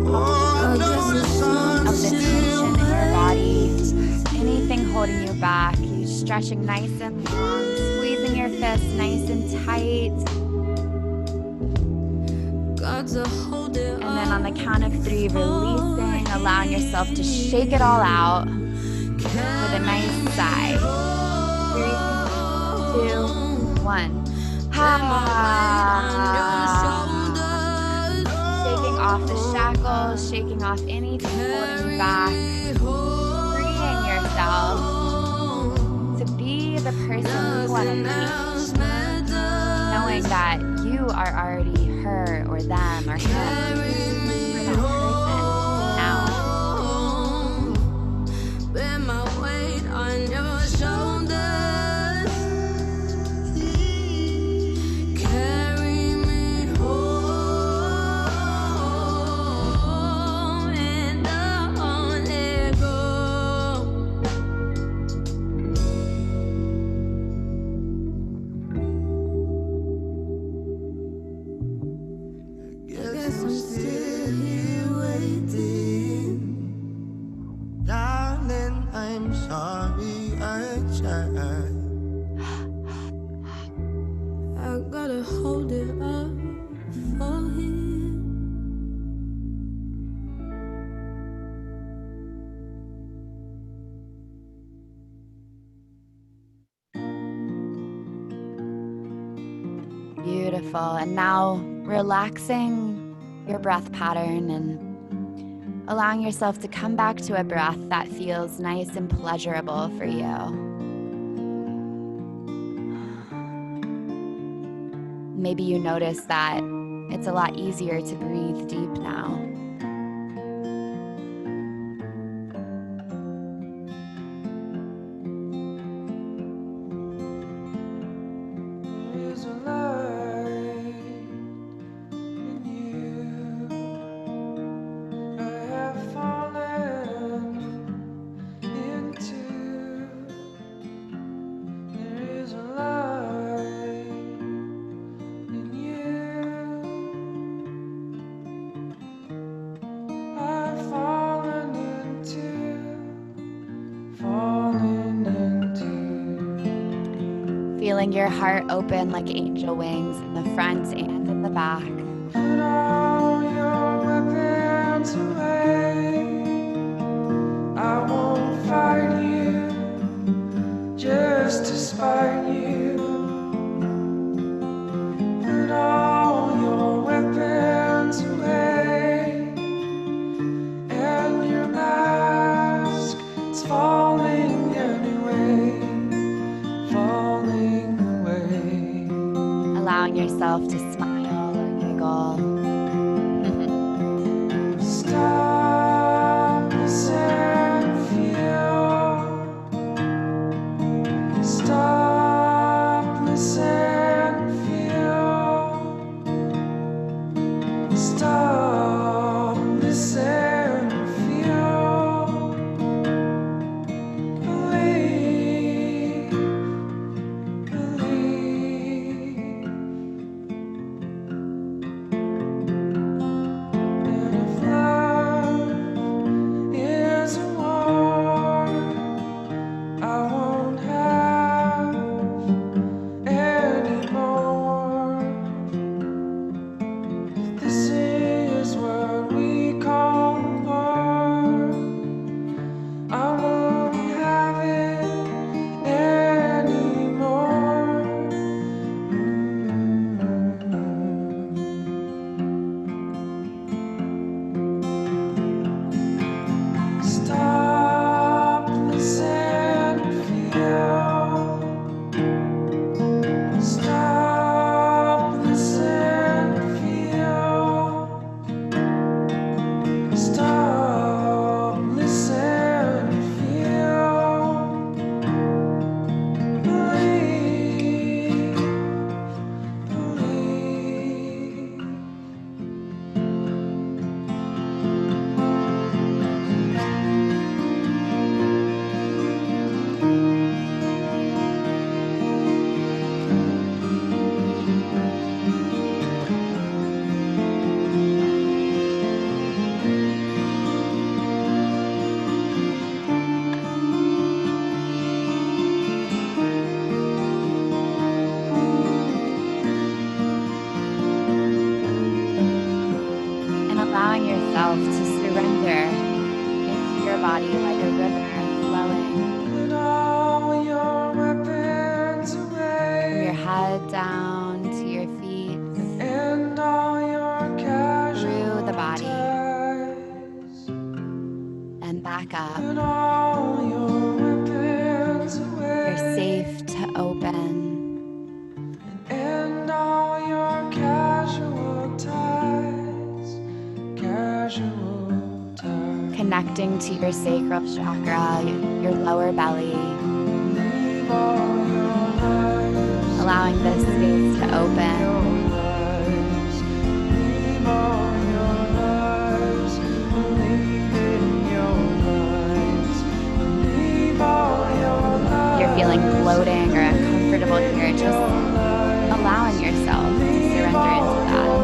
Oh, I know the sun of the tension in your body, anything holding you back, you stretching nice and long, squeezing your fists nice and tight. Got to hold it And then on the count of 3, releasing, allowing yourself to shake it all out with a nice sigh. 3, 2, 1. Shaking off the shackles, shaking off anything holding you back, freeing yourself to be the person you want to be, knowing that you are already her or them or him. You're that person now. Bear my weight on your shoulders. Carry me home and don't let go. hold it up for him. Beautiful. And now relaxing your breath pattern and allowing yourself to come back to a breath that feels nice and pleasurable for you. Maybe you notice that it's a lot easier to breathe deep now. There's a light in you. I have fallen into. There is a light in you. I've fallen into. Feeling your heart open like angel wings in the front and in the back. Put all your weapons away. I won't fight you just to spite you. Put all your weapons away, and your mask is falling anyway, falling away. Allowing yourself to smile or giggle. Stop, listen, feel. Stop, listen, feel. Stop, listen, feel. Believe, believe. And if love is a war, I won't have any more. This is what we call war. I won't have it anymore. Stop, listen, feel. Stop, listen, feel. Stop, listen, feel. Believe, believe. And allowing yourself to surrender into your body like a river flowing Put all your weapons from away, your head down to your feet, and all your through the body casualties. and back up. Put all your weapons away, You're safe to open. and all your casualties, casualties. Connecting to your sacral chakra, your lower belly, Leave all your lives, allowing this space to open. lives. Leave all your lives, believe in your lives. Leave all your lives. You're feeling bloating or uncomfortable here, just allowing yourself to surrender into that.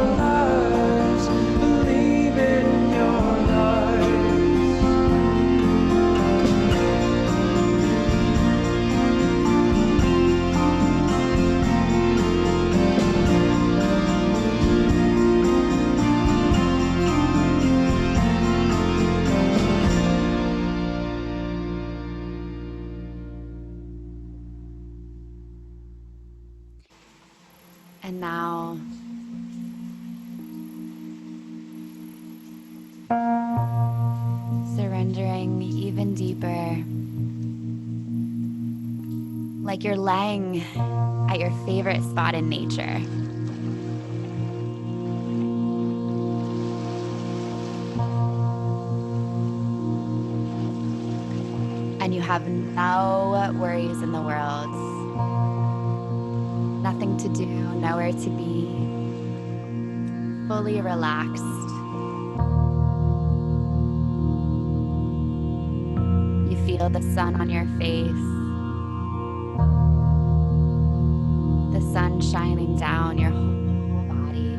Believe in your lives. And now surrendering even deeper, like you're laying at your favorite spot in nature. And you have no worries in the world, nothing to do, nowhere to be, fully relaxed. You feel the sun on your face, the sun shining down your whole body.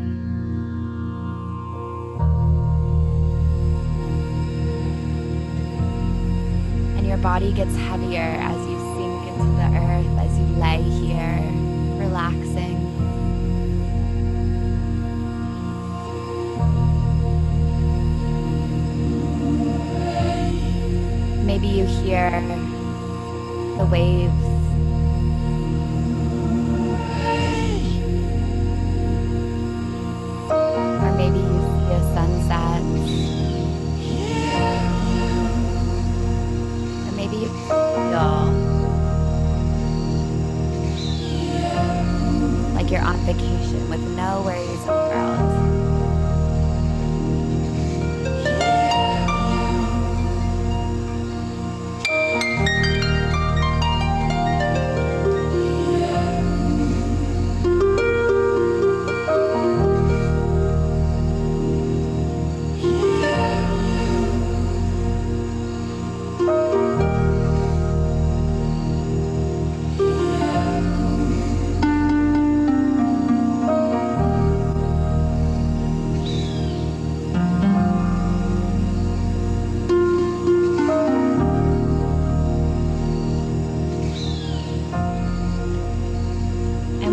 And your body gets heavier as you sink into the earth, as you lay here, relaxing. Maybe you hear the waves. Or maybe you see a sunset. Or maybe you feel like you're on vacation with no worries in the world.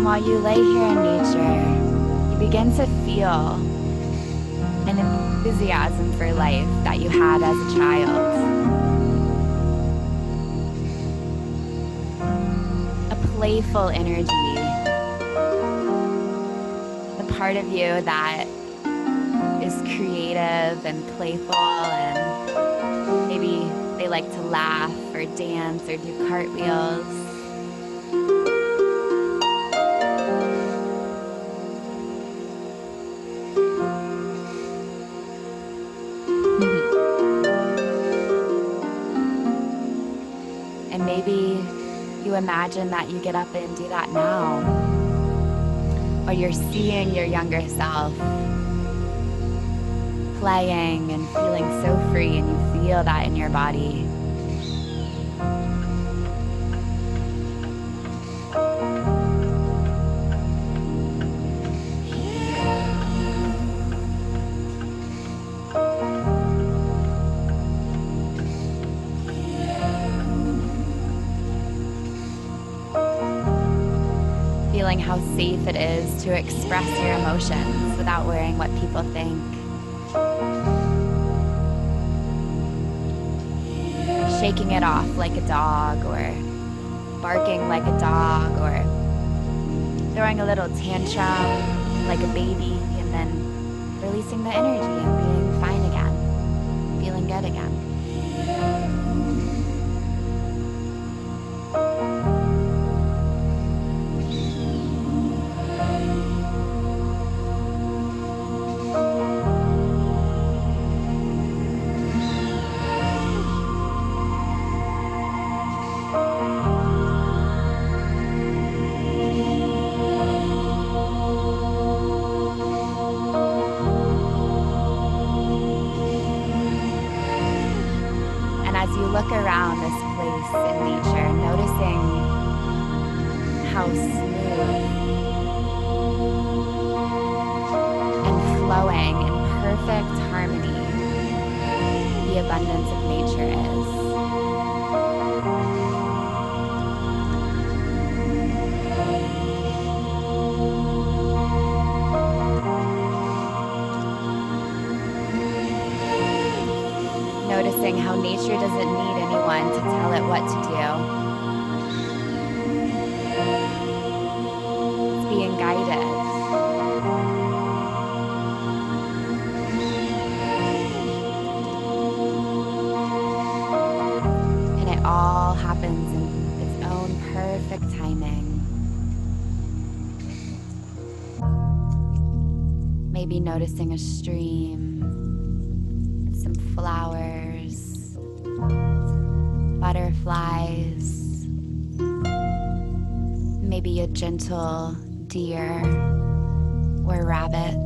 While you lay here in nature, you begin to feel an enthusiasm for life that you had as a child. A playful energy. The part of you that is creative and playful, and maybe they like to laugh or dance or do cartwheels. And maybe you imagine that you get up and do that now. Or you're seeing your younger self playing and feeling so free, and you feel that in your body. Feeling how safe it is to express your emotions without worrying what people think. Shaking it off like a dog, or barking like a dog, or throwing a little tantrum like a baby, and then releasing the energy and being fine again, feeling good again. As you look around this place in nature, noticing how smooth and flowing in perfect harmony the abundance of nature is. Noticing how nature doesn't need anyone to tell it what to do. It's being guided. Maybe noticing a stream, some flowers, butterflies, maybe a gentle deer or rabbit.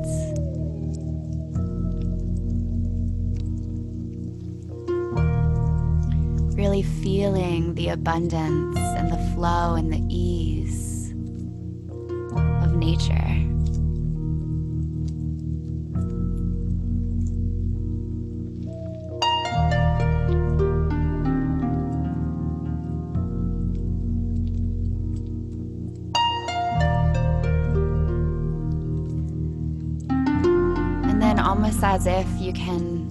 Really feeling the abundance and the flow and the ease of nature. And then almost as if you can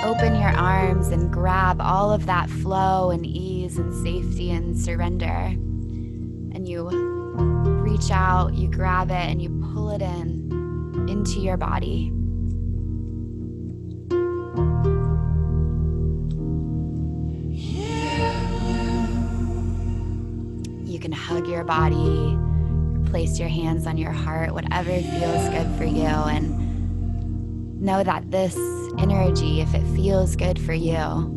open your arms and grab all of that flow and ease and safety and surrender. And you reach out, you grab it, and you pull it in into your body. You can hug your body, place your hands on your heart, whatever feels good for you, and know that this energy, if it feels good for you,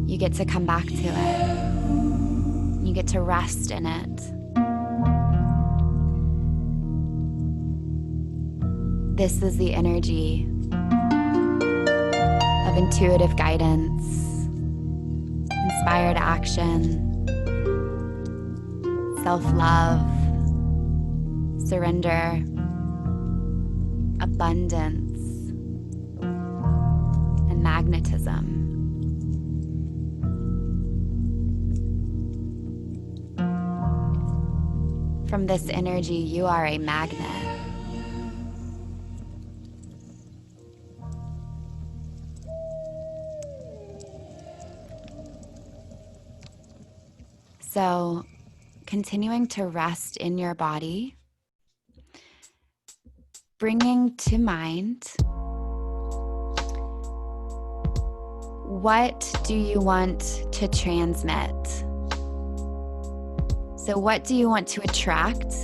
you get to come back to it. You get to rest in it. This is the energy of intuitive guidance, inspired action, self-love, surrender, abundance, and magnetism. From this energy, you are a magnet. So, continuing to rest in your body, bringing to mind, what do you want to transmit? So what do you want to attract?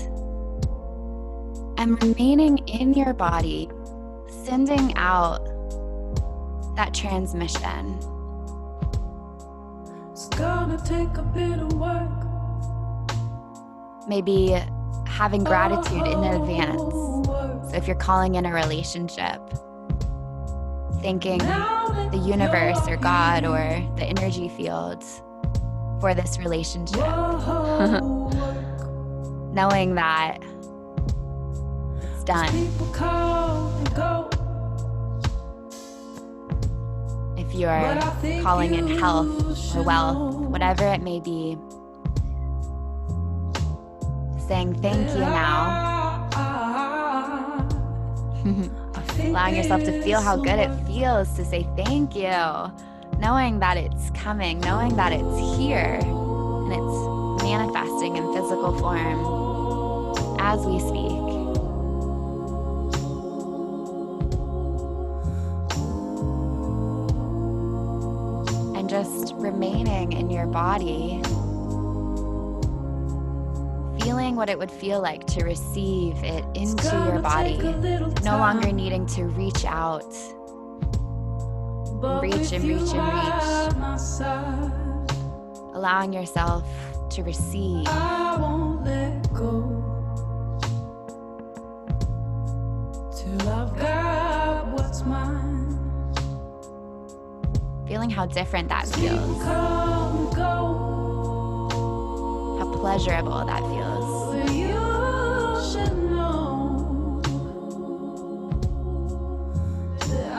And remaining in your body, sending out that transmission. It's gonna take a bit of work. Maybe having gratitude in advance. So if you're calling in a relationship, thanking the universe or God or the energy fields for this relationship. Knowing that it's done. If you're calling in health or wealth, whatever it may be, saying thank you now. Allowing yourself to feel how good it feels to say thank you. Knowing that it's coming, knowing that it's here, and it's manifesting in physical form as we speak. And just remaining in your body, feeling what it would feel like to receive it into your body, no longer needing to reach out, and reach and reach and reach, allowing yourself to receive. I won't let go till I've got what's mine. Feeling how different that feels, Come go how pleasurable that feels. where you should know that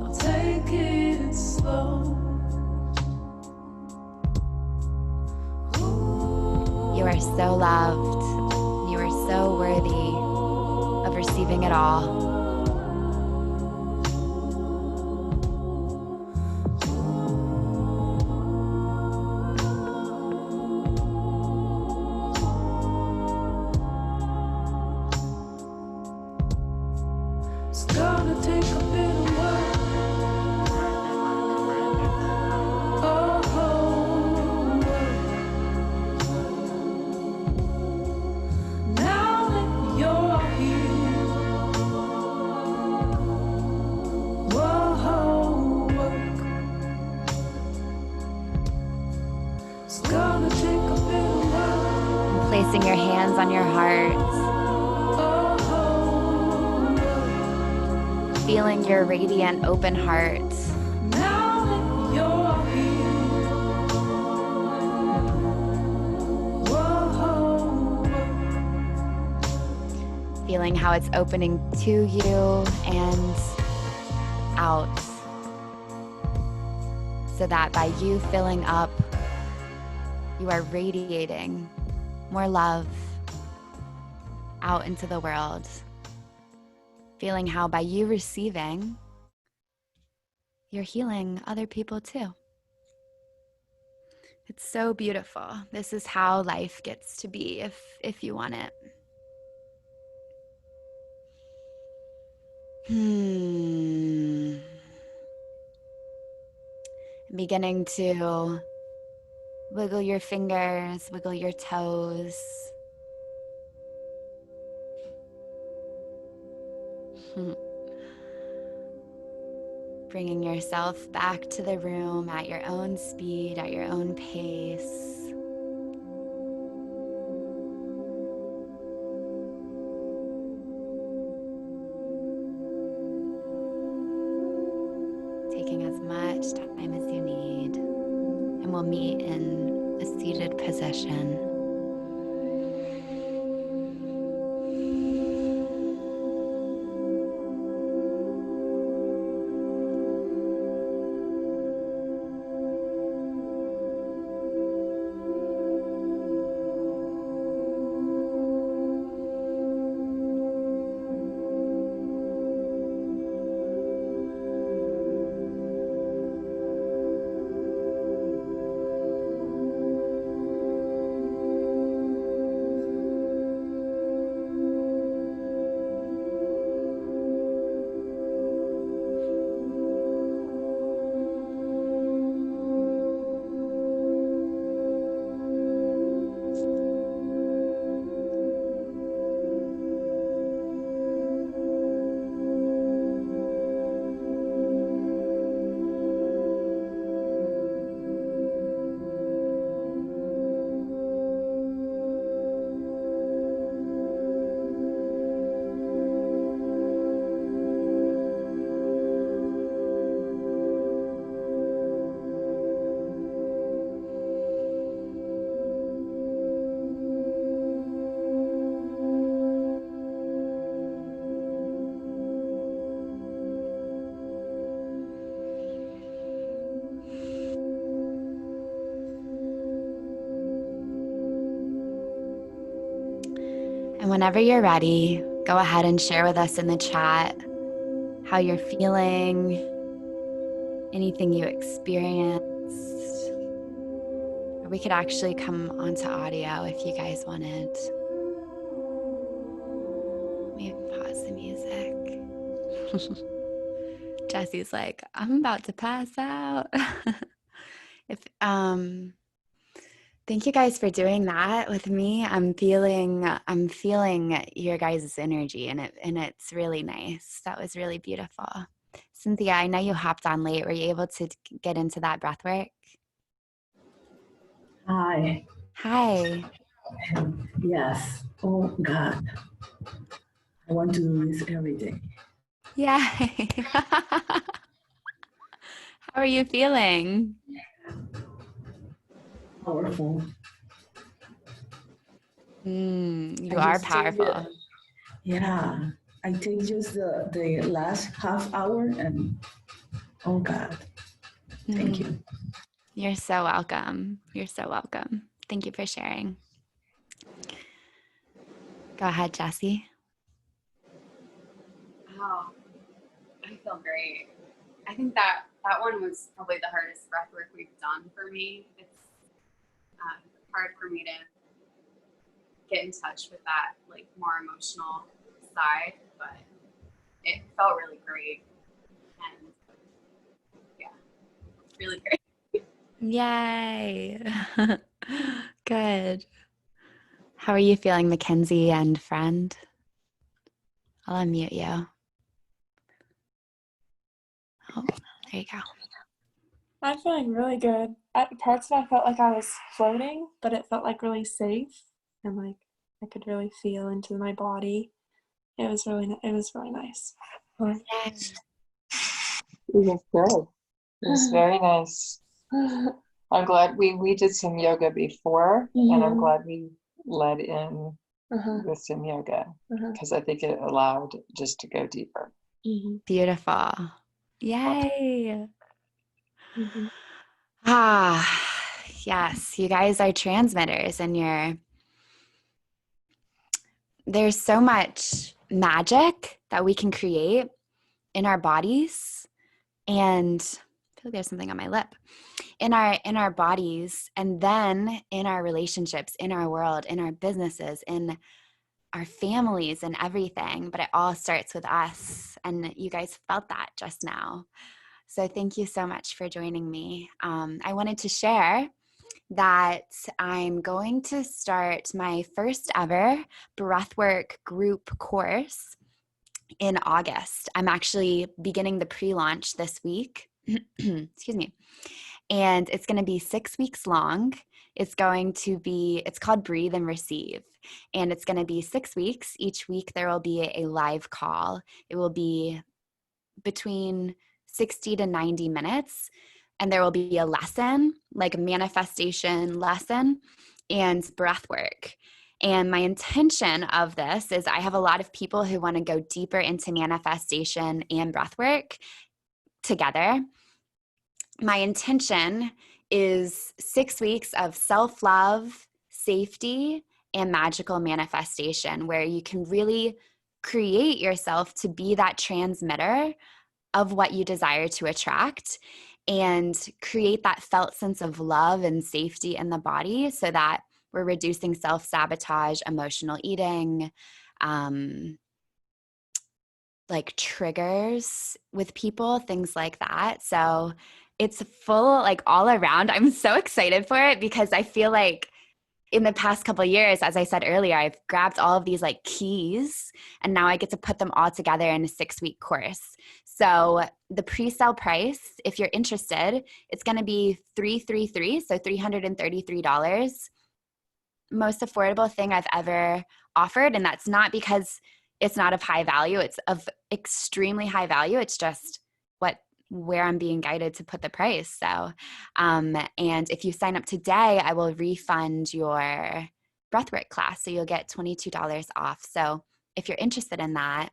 I'll take it slow. You are so loved. You are so worthy of receiving it all. It's gonna take a bit of work. Putting your hands on your heart. Feeling your radiant open heart. Now that you're here. Whoa. Feeling how it's opening to you and out. So that by you filling up, you are radiating more love out into the world. Feeling how by you receiving, you're healing other people too. It's so beautiful. This is how life gets to be if you want it. Beginning to wiggle your fingers, wiggle your toes. Bringing yourself back to the room at your own speed, at your own pace. Taking as much time as you need. And we'll meet in a seated position. And whenever you're ready, go ahead and share with us in the chat how you're feeling, anything you experienced. Or we could actually come onto audio if you guys wanted. Let me pause the music. Jesse's like, I'm about to pass out. if Thank you guys for doing that with me. I'm feeling your guys' energy, and it's really nice. That was really beautiful. Cynthia, I know you hopped on late. Were you able to get into that breath work? Hi. Hi. Yes. Oh God. I want to do this every day. Yeah. How are you feeling? Powerful. You I are just take powerful. I take just the last half hour and oh God. Thank you. You're so welcome. You're so welcome. Thank you for sharing. Go ahead, Jessie. Oh, I feel great. I think that one was probably the hardest breath work we've done for me. It's hard for me to get in touch with that like more emotional side, but it felt really great. And yeah, really great. Yay. Good. How are you feeling, Mackenzie and friend? I'll unmute you. Oh, there you go. I'm feeling really good. At parts of it, I felt like I was floating, but it felt like really safe and like I could really feel into my body. It was really nice. Yes. It was good. It was very nice. I'm glad we did some yoga before, and I'm glad we led in with some yoga because I think it allowed just to go deeper. Beautiful. Yay. Ah, yes, you guys are transmitters, and there's so much magic that we can create in our bodies. And I feel like there's something on my lip. In our bodies, and then in our relationships, in our world, in our businesses, in our families, and everything. But it all starts with us, and you guys felt that just now. So thank you so much for joining me. I wanted to share that I'm going to start my first ever Breathwork group course in August. I'm actually beginning the pre-launch this week. Excuse me. And it's going to be 6 weeks long. It's called Breathe and Receive. And it's going to be 6 weeks. Each week there will be a live call. It will be between 60 to 90 minutes. And there will be a lesson, like a manifestation lesson and breath work. And my intention of this is I have a lot of people who want to go deeper into manifestation and breath work together. My intention is 6 weeks of self-love, safety, and magical manifestation, where you can really create yourself to be that transmitter of what you desire to attract, and create that felt sense of love and safety in the body, so that we're reducing self-sabotage, emotional eating, like triggers with people, things like that. So it's full, like all around. I'm so excited for it because I feel like in the past couple of years, as I said earlier, I've grabbed all of these like keys, and now I get to put them all together in a 6-week course. So the pre-sale price, if you're interested, it's going to be $333, so $333. Most affordable thing I've ever offered, and that's not because it's not of high value. It's of extremely high value. It's just where I'm being guided to put the price. So, and if you sign up today, I will refund your breathwork class. So you'll get $22 off. So if you're interested in that,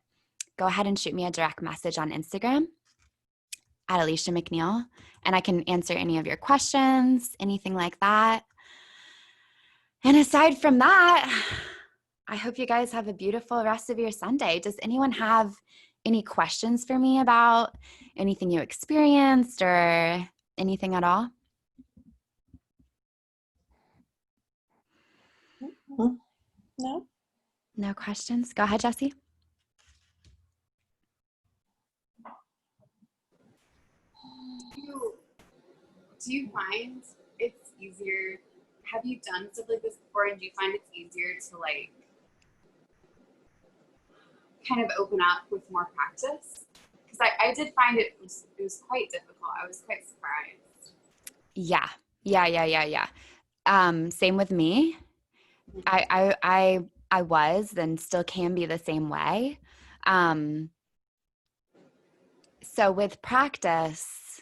go ahead and shoot me a direct message on Instagram at Alicia McNeil, and I can answer any of your questions, anything like that. And aside from that, I hope you guys have a beautiful rest of your Sunday. Does anyone have any questions for me about anything you experienced or anything at all? No. No questions? Go ahead, Jessie. Do you find it's easier? Have you done stuff like this before, and do you find it's easier to like kind of open up with more practice? Because I did find it was quite difficult. I was quite surprised. Yeah. Same with me. I was, and still can be the same way. So with practice,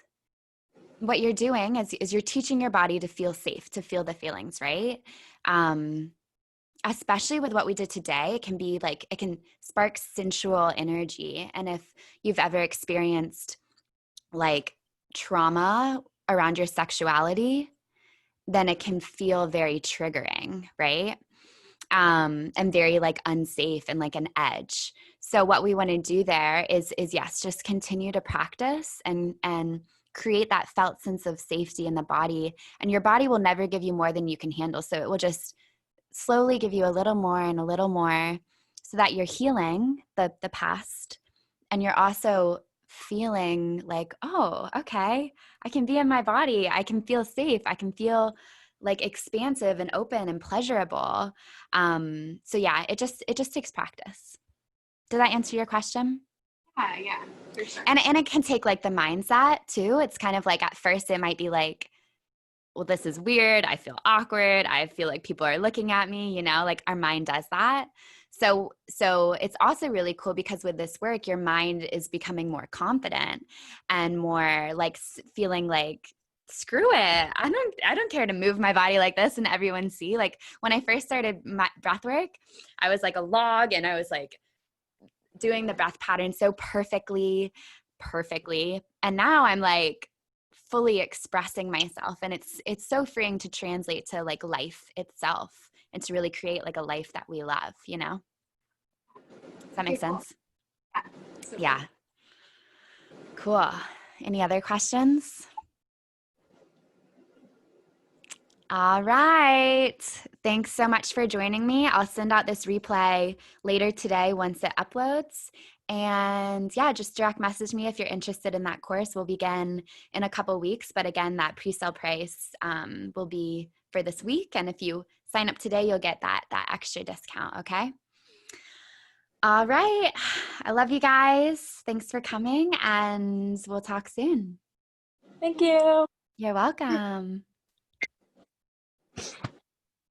what you're doing is you're teaching your body to feel safe, to feel the feelings, right? Especially with what we did today, it can spark sensual energy. And if you've ever experienced like trauma around your sexuality, then it can feel very triggering, right? And very like unsafe and like an edge. So what we want to do there is yes, just continue to practice and create that felt sense of safety in the body. And your body will never give you more than you can handle. So it will just slowly give you a little more and a little more, so that you're healing the past, and you're also feeling like, oh, okay, I can be in my body. I can feel safe. I can feel like expansive and open and pleasurable. So yeah, it just takes practice. Did that answer your question? Yeah, for sure. And it can take like the mindset too. It's kind of like at first it might be like, well, this is weird. I feel awkward. I feel like people are looking at me, you know, like our mind does that. So it's also really cool because with this work, your mind is becoming more confident and more like feeling like, screw it. I don't care to move my body like this and everyone see. Like when I first started my breath work, I was like a log and I was like doing the breath pattern so perfectly. And now I'm like fully expressing myself, and it's so freeing to translate to like life itself and to really create like a life that we love, you know? Does that make sense? Yeah. Cool. Any other questions? All right. Thanks so much for joining me. I'll send out this replay later today once it uploads. And yeah, just direct message me if you're interested in that course. We'll begin in a couple weeks, but again, that pre-sale price will be for this week. And if you sign up today, you'll get that extra discount, okay? All right. I love you guys. Thanks for coming, and we'll talk soon. Thank you. You're welcome.